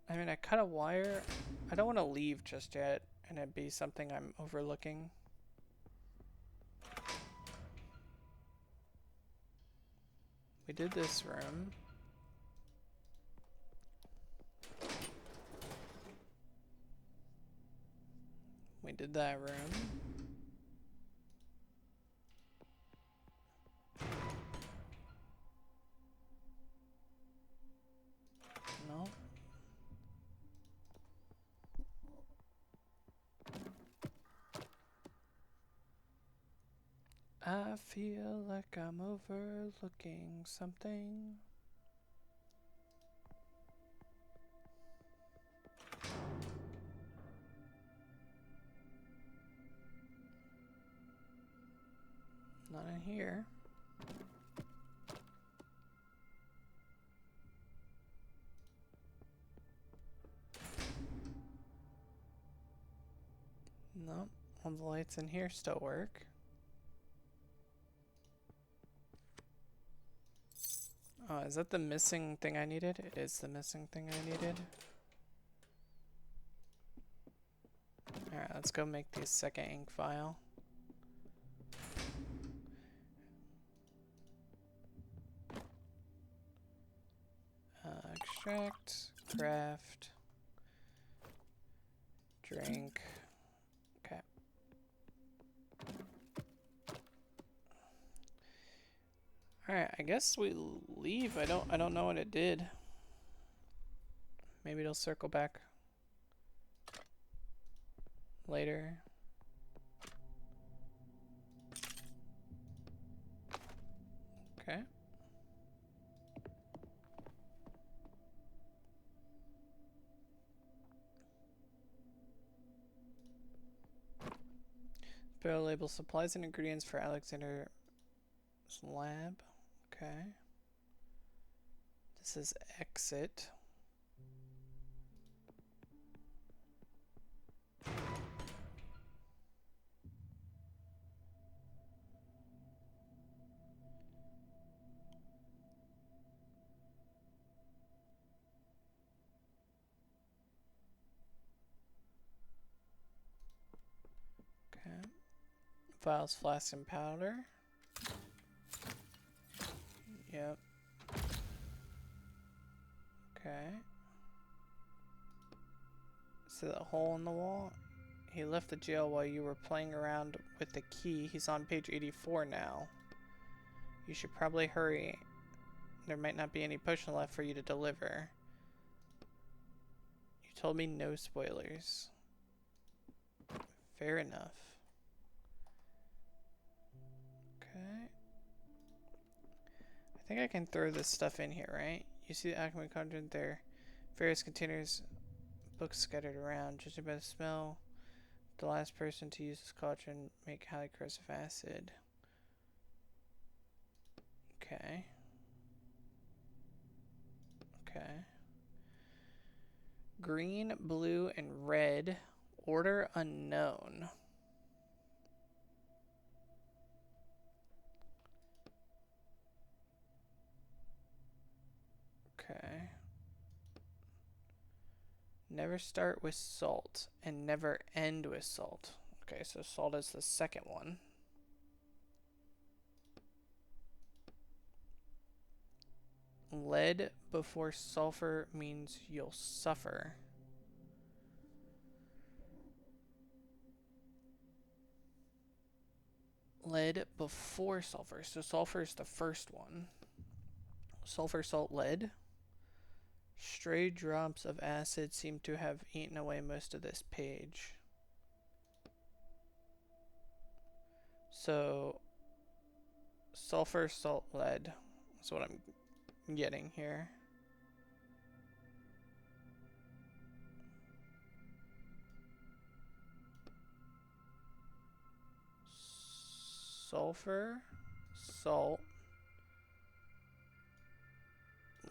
I mean, I cut a wire. I don't want to leave just yet and it be something I'm overlooking. We did this room. We did that room. No. I feel like I'm overlooking something. Not in here. Nope. All the lights in here still work. Oh, is that the missing thing I needed? It is the missing thing I needed. Alright, let's go make the second ink file. Extract, craft, drink. Okay. Alright, I guess we leave. I don't know what it did. Maybe it'll circle back later. Okay. Bill label supplies and ingredients for Alexander's lab. Okay. This is exit. Okay. Vials, flasks, and powder. Yep. Okay. See that hole in the wall? He left the jail while you were playing around with the key. He's on page 84 now. You should probably hurry. There might not be any potion left for you to deliver. You told me no spoilers. Fair enough. Okay. I think I can throw this stuff in here, right? You see the alchemy content there. Various containers, books scattered around. Judging by the smell, the last person to use this cauldron make highly corrosive acid. Okay. Okay. Green, blue, and red. Order unknown. Okay. Never start with salt and never end with salt. Okay, so salt is the second one. Lead before sulfur means you'll suffer. Lead before sulfur. So sulfur is the first one. Sulfur, salt, lead. Stray drops of acid seem to have eaten away most of this page. So sulfur, salt, lead. That's what I'm getting here. Sulfur, salt,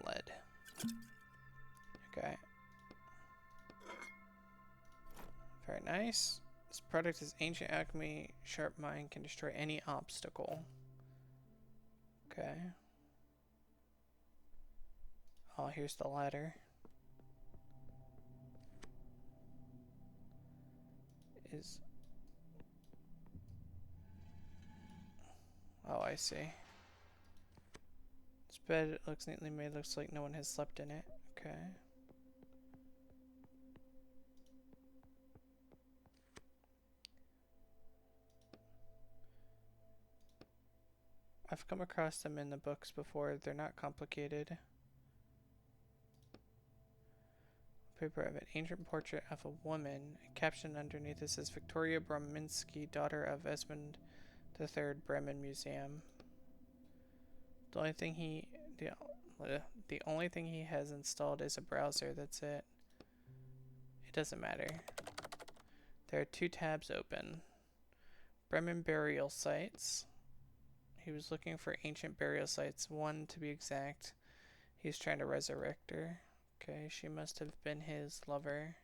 lead. Okay. Very nice. This product is ancient alchemy. Sharp mind can destroy any obstacle. Okay. Oh, here's the ladder. Oh, I see. This bed looks neatly made. Looks like no one has slept in it. Okay. I've come across them in the books before. They're not complicated. Paper of an ancient portrait of a woman. A caption underneath it says Victoria Brominski, daughter of Esmond III, Bremen Museum. The only thing he has installed is a browser. That's it. It doesn't matter. There are 2 tabs open. Bremen burial sites. He was looking for ancient burial sites, 1 to be exact. He's trying to resurrect her. Okay, she must have been his lover.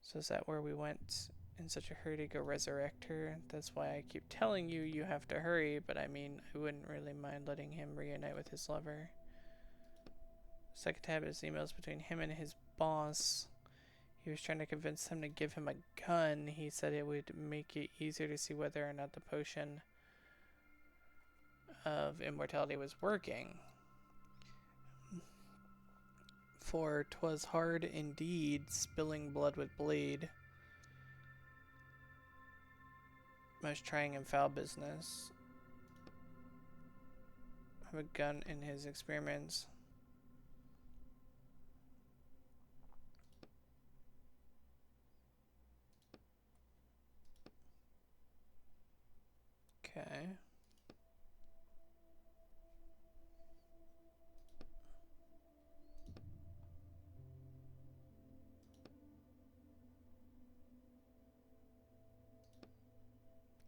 So is that where we went in such a hurry to go resurrect her? That's why I keep telling you you have to hurry, but I mean, I wouldn't really mind letting him reunite with his lover. Second tab is emails between him and his boss. He was trying to convince him to give him a gun. He said it would make it easier to see whether or not the potion of immortality was working. For 'twas hard indeed, spilling blood with blade. Most trying and foul business. Have a gun in his experiments. Okay.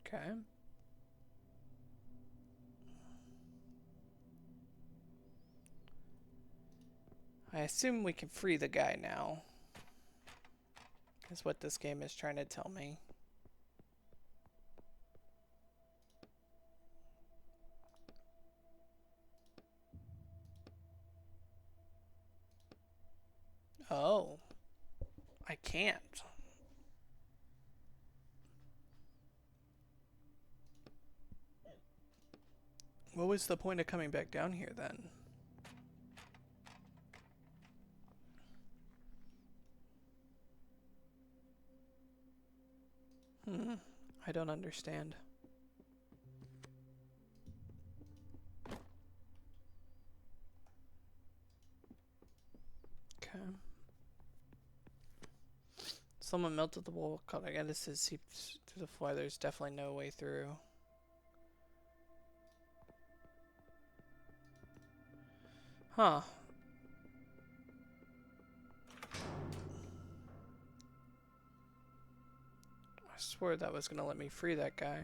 Okay. I assume we can free the guy now. Is what this game is trying to tell me. Oh. I can't. What was the point of coming back down here then? I don't understand. Okay. Someone melted the wool color. Again, this is seeps through the floor. There's definitely no way through. Huh. I swore that was gonna let me free that guy.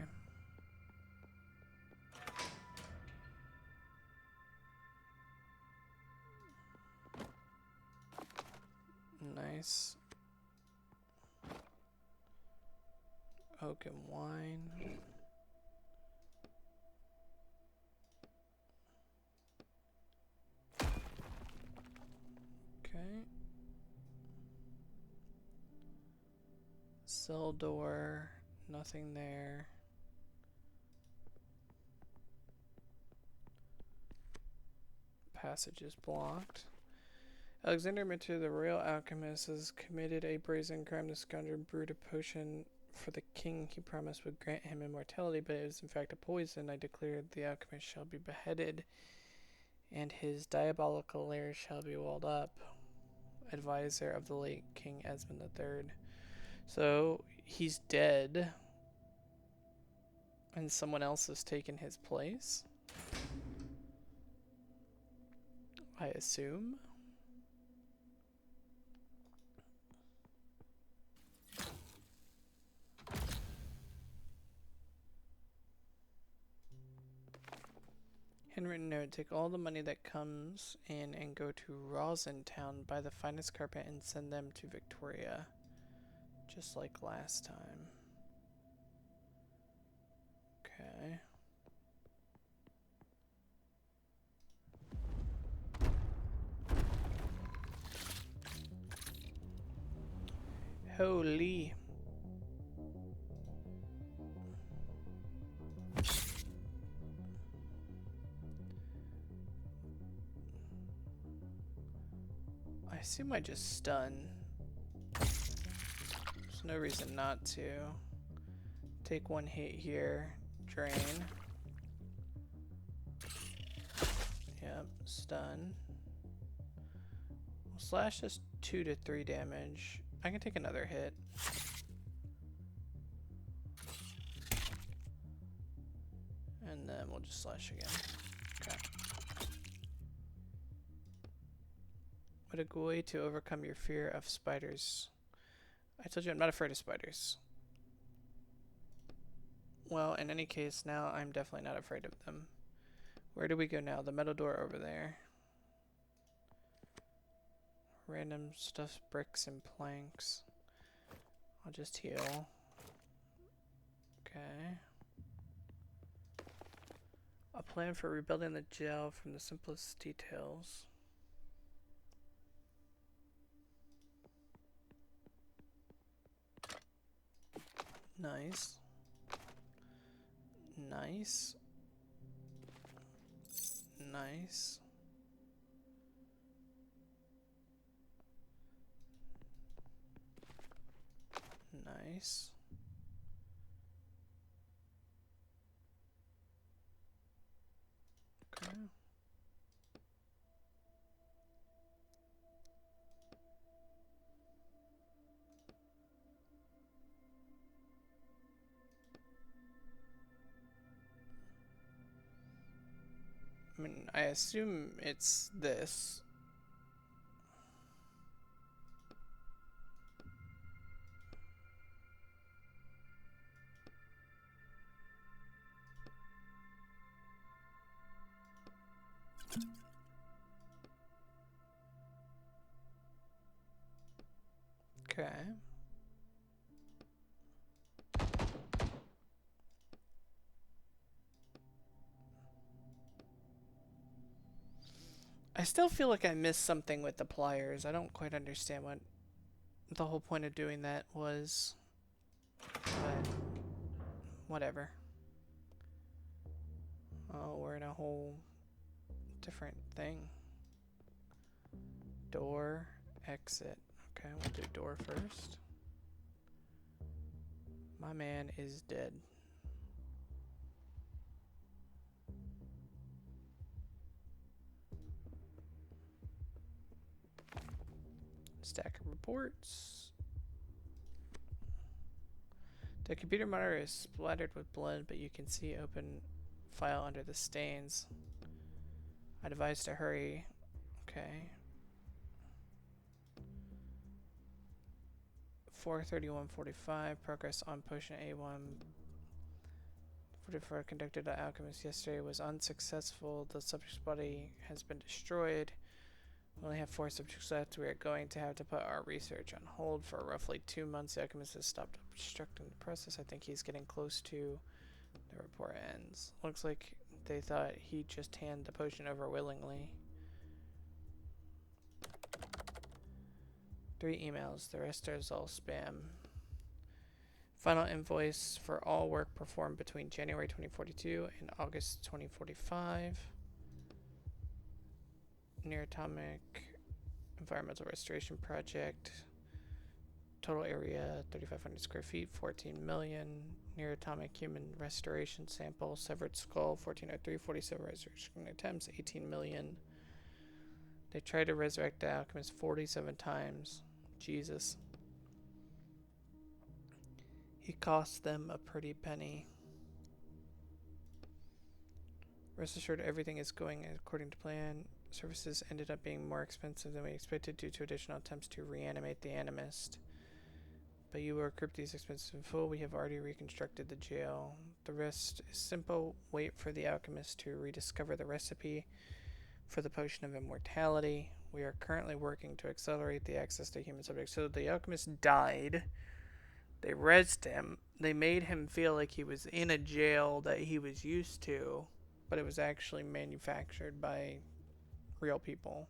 Nice. Oak and wine. Okay. Cell door. Nothing there. Passage is blocked. Alexander Mitchell, the royal alchemist, has committed a brazen crime. The scoundrel brewed a potion for the king he promised would grant him immortality, but it was in fact a poison. I declare the alchemist shall be beheaded, and his diabolical lair shall be walled up. Advisor of the late King Esmond III. So he's dead, and someone else has taken his place, I assume. Handwritten note, take all the money that comes in and go to Rosentown, buy the finest carpet and send them to Victoria. Just like last time. Okay. Holy. I assume I just stun. There's no reason not to. Take one hit here. Drain. Yep, stun. We'll slash this 2 to 3 damage. I can take another hit. And then we'll just slash again. Okay. What a way to overcome your fear of spiders. I told you I'm not afraid of spiders. Well, in any case, now I'm definitely not afraid of them. Where do we go now? The metal door over there. Random stuff, bricks and planks. I'll just heal. Okay. A plan for rebuilding the jail from the simplest details. Nice. Nice. Nice. Nice. Okay. I mean, I assume it's this. Okay. I still feel like I missed something with the pliers. I don't quite understand what the whole point of doing that was. But whatever. Oh, we're in a whole different thing. Door, exit. Okay, we'll do door first. My man is dead. Stack of reports. The computer monitor is splattered with blood, but you can see open file under the stains. I advise to hurry. Okay. 431:45. Progress on potion A1. 44 conducted at Alchemist yesterday was unsuccessful. The subject's body has been destroyed. We only have 4 subjects left. We are going to have to put our research on hold for roughly 2 months. The Alchemist has stopped obstructing the process. I think he's getting close to the report ends. Looks like they thought he'd just hand the potion over willingly. 3 emails. The rest is all spam. Final invoice for all work performed between January 2042 and August 2045. Near Atomic Environmental Restoration Project. Total area 3,500 square feet, 14 million. Near Atomic Human Restoration Sample. Severed Skull 1403, 47 resurrection attempts, 18 million. They tried to resurrect the Alchemist 47 times. Jesus. He cost them a pretty penny. Rest assured, everything is going according to plan. Services ended up being more expensive than we expected due to additional attempts to reanimate the Animist. But you will recoup these expenses in full. We have already reconstructed the jail. The rest is simple. Wait for the Alchemist to rediscover the recipe for the Potion of Immortality. We are currently working to accelerate the access to human subjects. So the Alchemist died. They rezzed him. They made him feel like he was in a jail that he was used to, but it was actually manufactured by real people.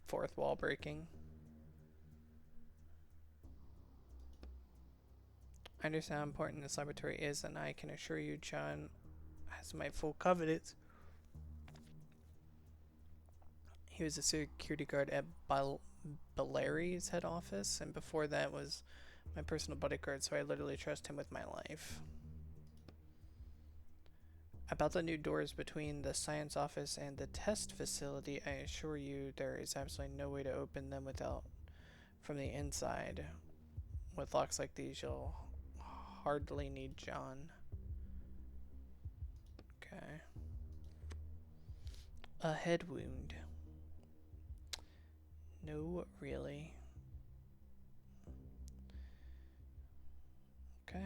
Fourth wall breaking. I understand how important this laboratory is, and I can assure you John has my full confidence. He was a security guard at Baleri's head office, and before that was my personal bodyguard, so I literally trust him with my life. About the new doors between the science office and the test facility, I assure you there is absolutely no way to open them without from the inside. With locks like these, you'll hardly need John. Okay. A head wound. No, really. Okay.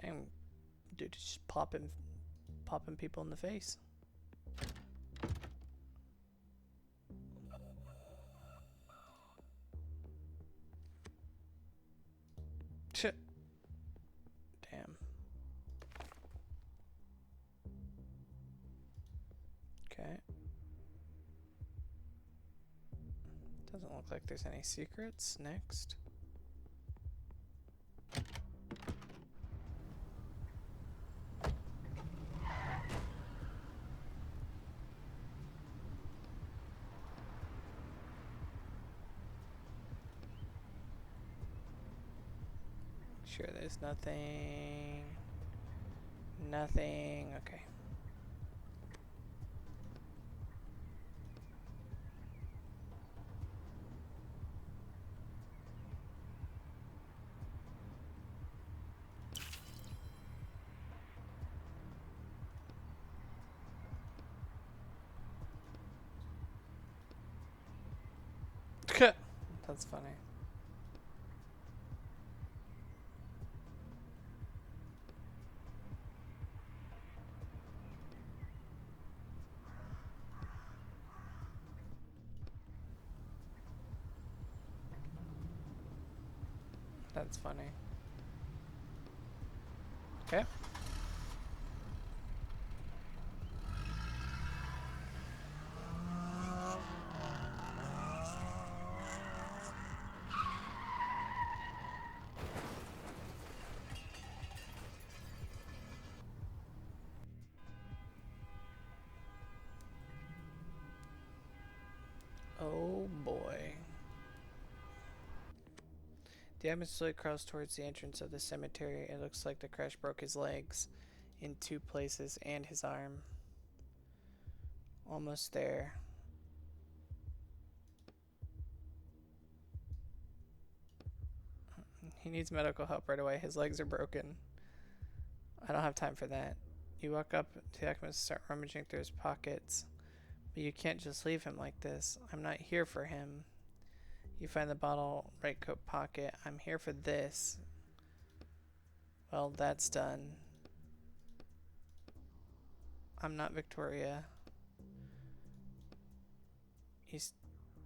Damn, dude, just popping people in the face. look like there's any secrets. Next. Sure, there's nothing. Nothing. Okay. That's funny. That's funny. Okay. Oh boy. The Admiral slowly crawls towards the entrance of the cemetery. It looks like the crash broke his legs in 2 places and his arm. Almost there. He needs medical help right away. His legs are broken. I don't have time for that. You walk up to the alchemist and start rummaging through his pockets. But you can't just leave him like this. I'm not here for him. You find the bottle, right coat pocket. I'm here for this. Well, that's done. I'm not Victoria. He's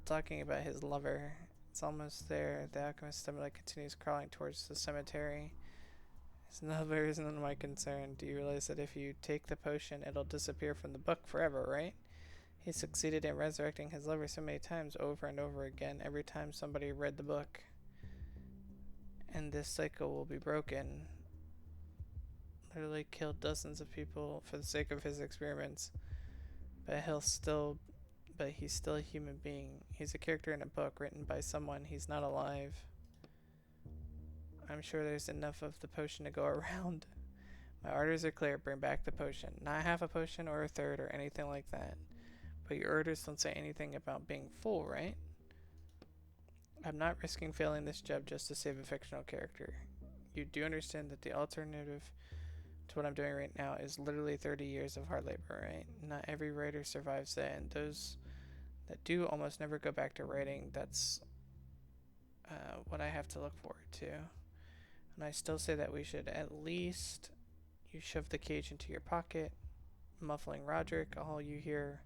talking about his lover. It's almost there. The alchemist's stomach continues crawling towards the cemetery. His lover isn't my concern. Do you realize that if you take the potion, it'll disappear from the book forever, right? He succeeded in resurrecting his lover so many times, over and over again, every time somebody read the book. And this cycle will be broken. Literally killed dozens of people for the sake of his experiments. But he's still a human being. He's a character in a book written by someone. He's not alive. I'm sure there's enough of the potion to go around. My orders are clear. Bring back the potion. Not half a potion or a third or anything like that. But your orders don't say anything about being full, right? I'm not risking failing this job just to save a fictional character. You do understand that the alternative to what I'm doing right now is literally 30 years of hard labor, right? Not every writer survives that, and those that do almost never go back to writing. That's what I have to look forward to. And I still say that we should at least you shove the cage into your pocket, muffling Roderick. All you hear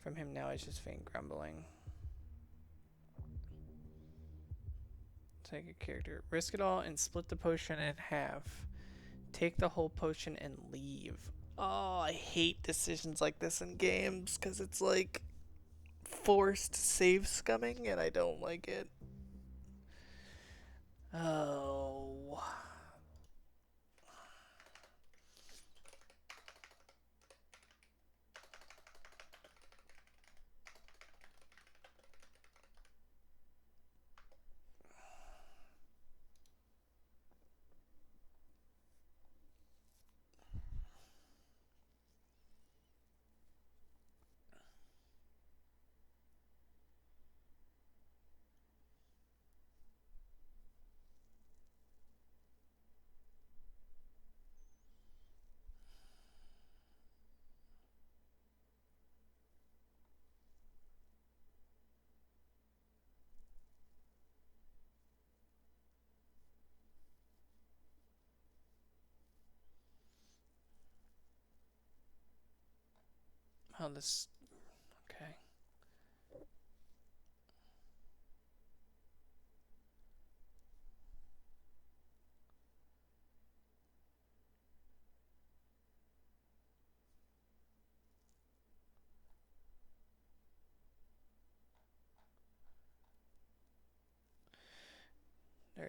from him now is just faint grumbling. Take a character. Risk it all and split the potion in half. Take the whole potion and leave. Oh, I hate decisions like this in games because it's like forced save scumming and I don't like it. Oh. Oh, this. Okay.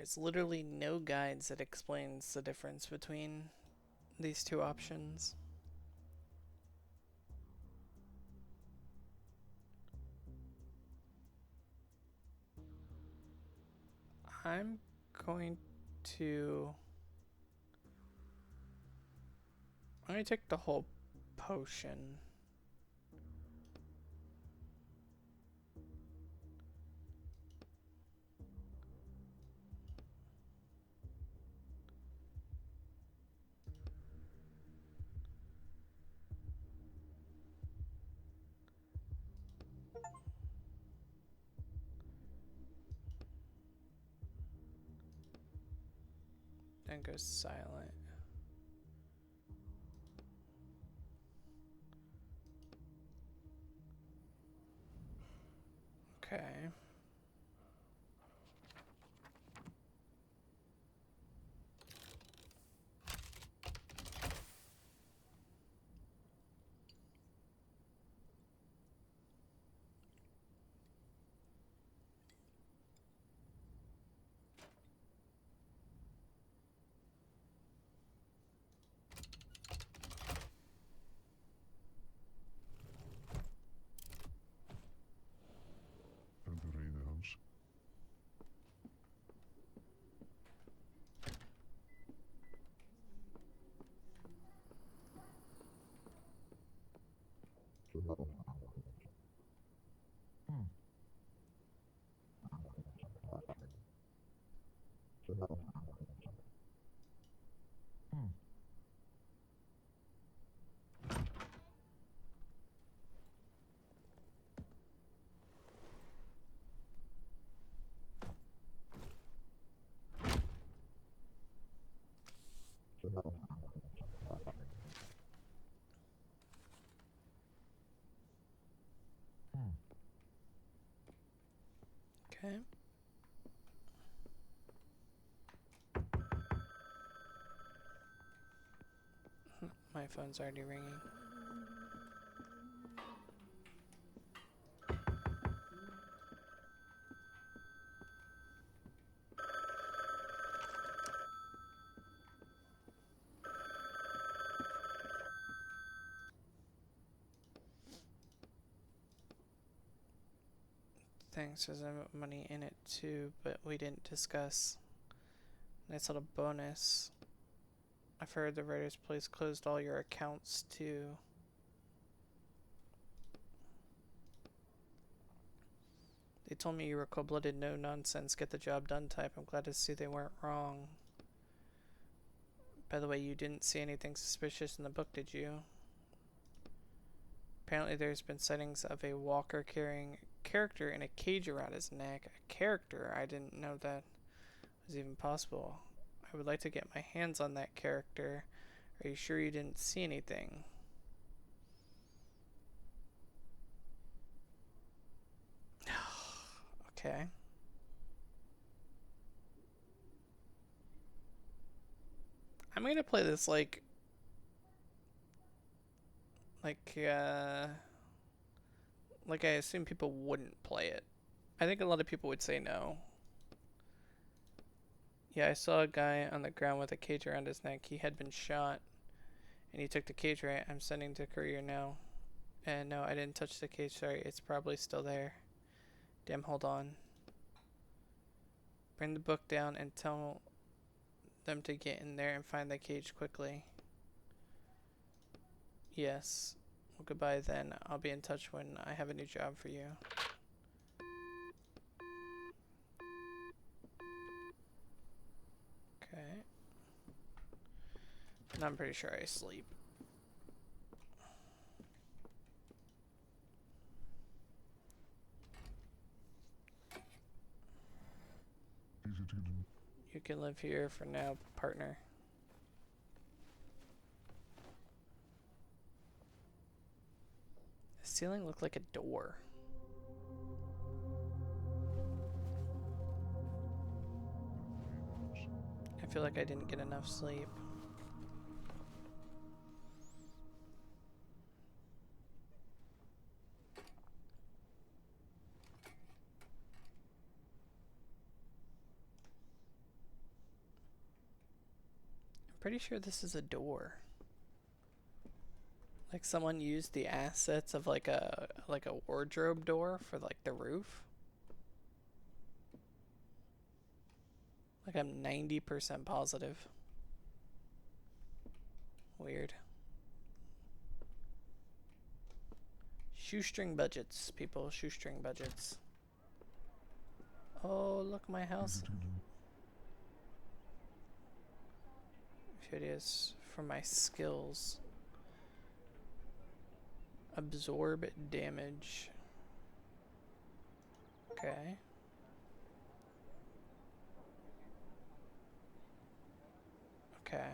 is literally no guides that explains the difference between these two options. I'm going to... I'm going to take the whole potion. And go silent. Okay. Enter in the house. Okay. My phone's already ringing. Thanks, there's money in it too, but we didn't discuss. Nice little bonus. I've heard the writer's place closed all your accounts too. They told me you were cold-blooded, no nonsense, get the job done type. I'm glad to see they weren't wrong. By the way, you didn't see anything suspicious in the book, did you? Apparently there's been sightings of a walker carrying a character in a cage around his neck. A character? I didn't know that was even possible. I would like to get my hands on that character. Are you sure you didn't see anything? Okay. I'm gonna play this like uh like I assume people wouldn't play it. I think a lot of people would say no. Yeah, I saw a guy on the ground with a cage around his neck. He had been shot, and he took the cage right. I'm sending to courier now. And no, I didn't touch the cage. Sorry, it's probably still there. Damn, hold on. Bring the book down and tell them to get in there and find the cage quickly. Yes. Well, goodbye then. I'll be in touch when I have a new job for you. Okay. And I'm pretty sure I sleep. Easy to get in. You can live here for now, partner. The ceiling looked like a door. I feel like I didn't get enough sleep. pretty sure this is a door. Like someone used the assets of like a wardrobe door for like the roof. Like I'm 90% positive. Weird. Shoestring budgets, people. Shoestring budgets. Oh, look, my house. It is for my skills. Absorb damage. Okay. Okay.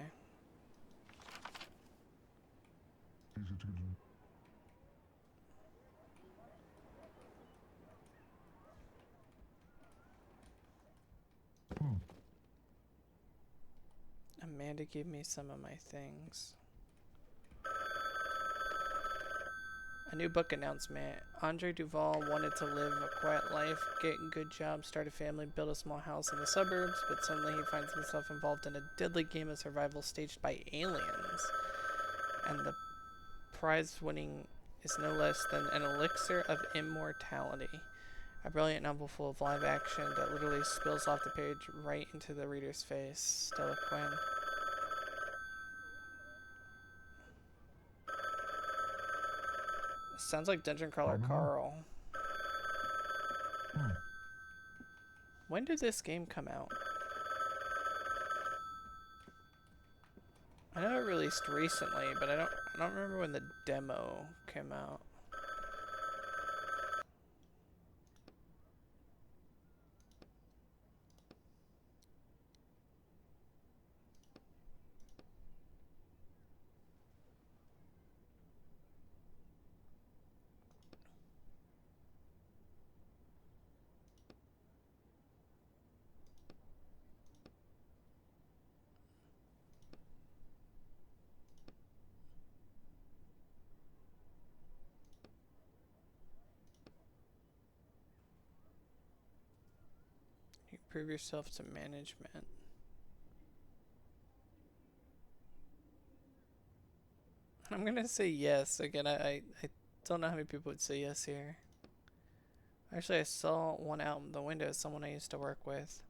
Amanda gave me some of my things. A new book announcement. Andre Duval wanted to live a quiet life, get a good job, start a family, build a small house in the suburbs, but suddenly he finds himself involved in a deadly game of survival staged by aliens. And the prize winning is no less than an elixir of immortality. A brilliant novel full of live action that literally spills off the page right into the reader's face. Stella Quinn. Sounds like Dungeon Crawler Carl. When did this game come out? I know it released recently, but I don't remember when the demo came out. You prove yourself to management. I'm gonna say yes. Again, I don't know how many people would say yes here. Actually, I saw one out the window, someone I used to work with.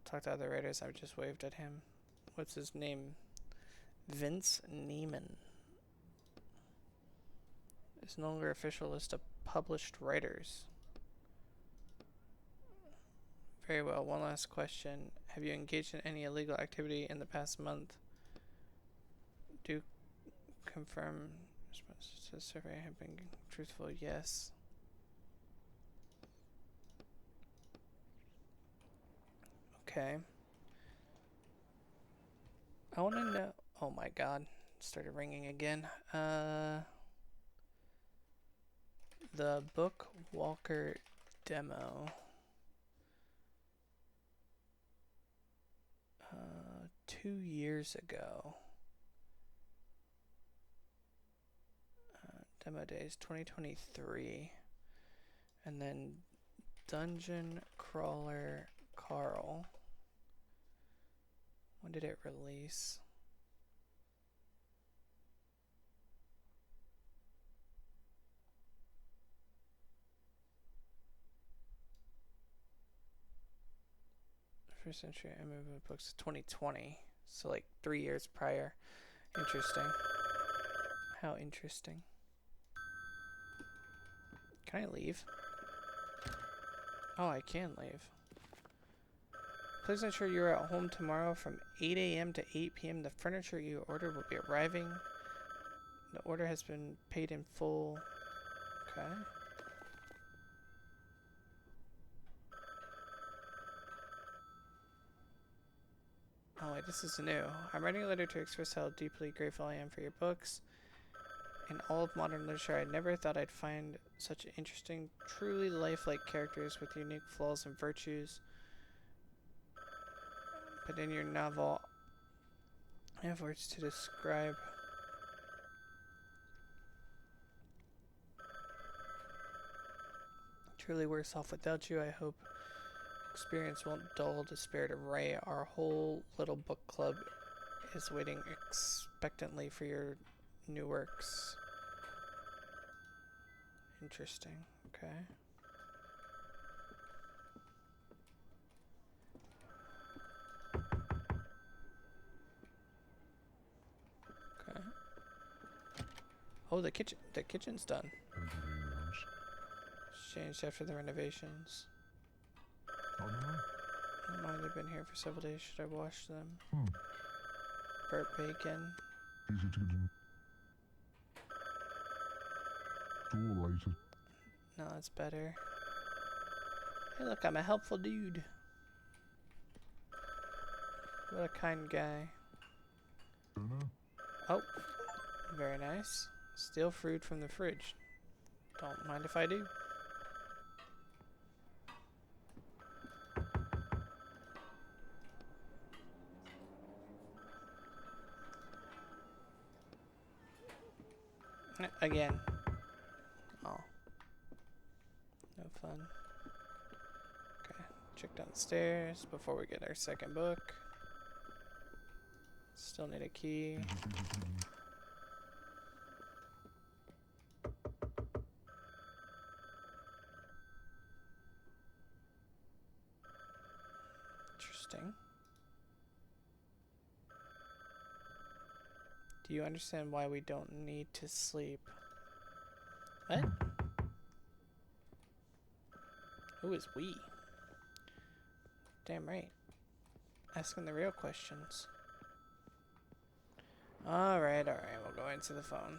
Talked to other writers, I just waved at him. What's his name? Vince Neiman. It's no longer official list of published writers. Very well, one last question. Have you engaged in any illegal activity in the past month? Do confirm responses to the survey have been truthful? Yes. Okay. I want to know. Oh my god. It started ringing again. The Bookwalker demo. 2 years ago. Demo days 2023. And then Dungeon Crawler Carl. When did it release? First entry I moved books 2020. So like 3 years prior. Interesting. How interesting. Can I leave? Oh, I can leave. Please ensure you are at home tomorrow from 8 a.m. to 8 p.m. The furniture you ordered will be arriving. The order has been paid in full. Okay. Oh wait, this is new. I'm writing a letter to express how deeply grateful I am for your books. In all of modern literature, I never thought I'd find such interesting, truly lifelike characters with unique flaws and virtues. But in your novel, I have words to describe. Truly worse off without you, I hope Experience won't dull the spirit of Ray. Our whole little book club is waiting expectantly for your new works. Interesting. Okay. Okay. Oh, the kitchen's done. Changed after the renovations. I don't know. Never mind, they've been here for several days. Should I wash them? Hmm. Burnt bacon. Easy to get in. Door later. No, that's better. Hey, look, I'm a helpful dude. What a kind guy. Don't know. Oh, very nice. Steal fruit from the fridge. Don't mind if I do. Again. Oh. No fun. Okay. Check downstairs before we get our second book. Still need a key. Easy to get in. Interesting. Do you understand why we don't need to sleep? What? Who is we? Damn right. Asking the real questions. Alright, we'll go into the phone.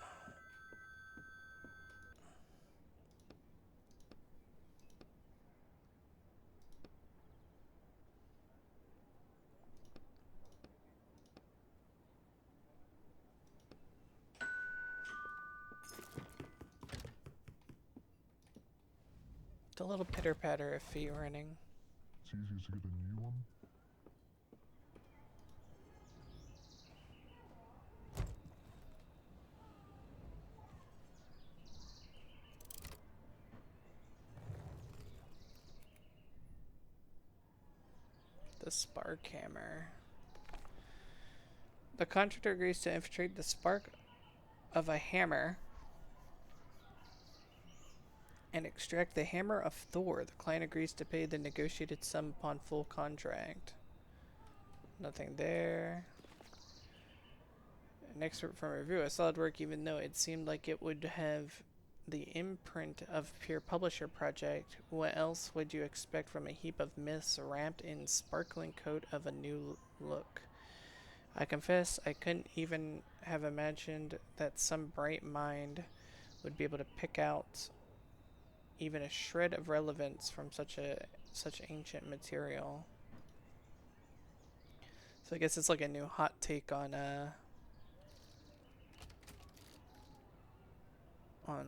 The little pitter patter of feet running. It's easier to get a new one. The spark hammer. The contractor agrees to infiltrate the spark of a hammer and extract the hammer of Thor. The client agrees to pay the negotiated sum upon full contract. Nothing there. An excerpt from a review. A solid work, even though it seemed like it would have the imprint of pure publisher project. What else would you expect from a heap of myths wrapped in sparkling coat of a new look? I confess I couldn't even have imagined that some bright mind would be able to pick out even a shred of relevance from such ancient material. So I guess it's like a new hot take on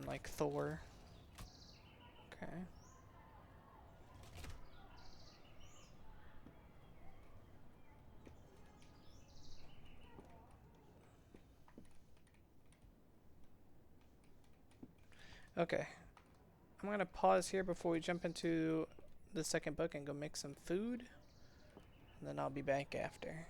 like Thor. Okay. Okay. I'm gonna pause here before we jump into the second book and go make some food. And then I'll be back after.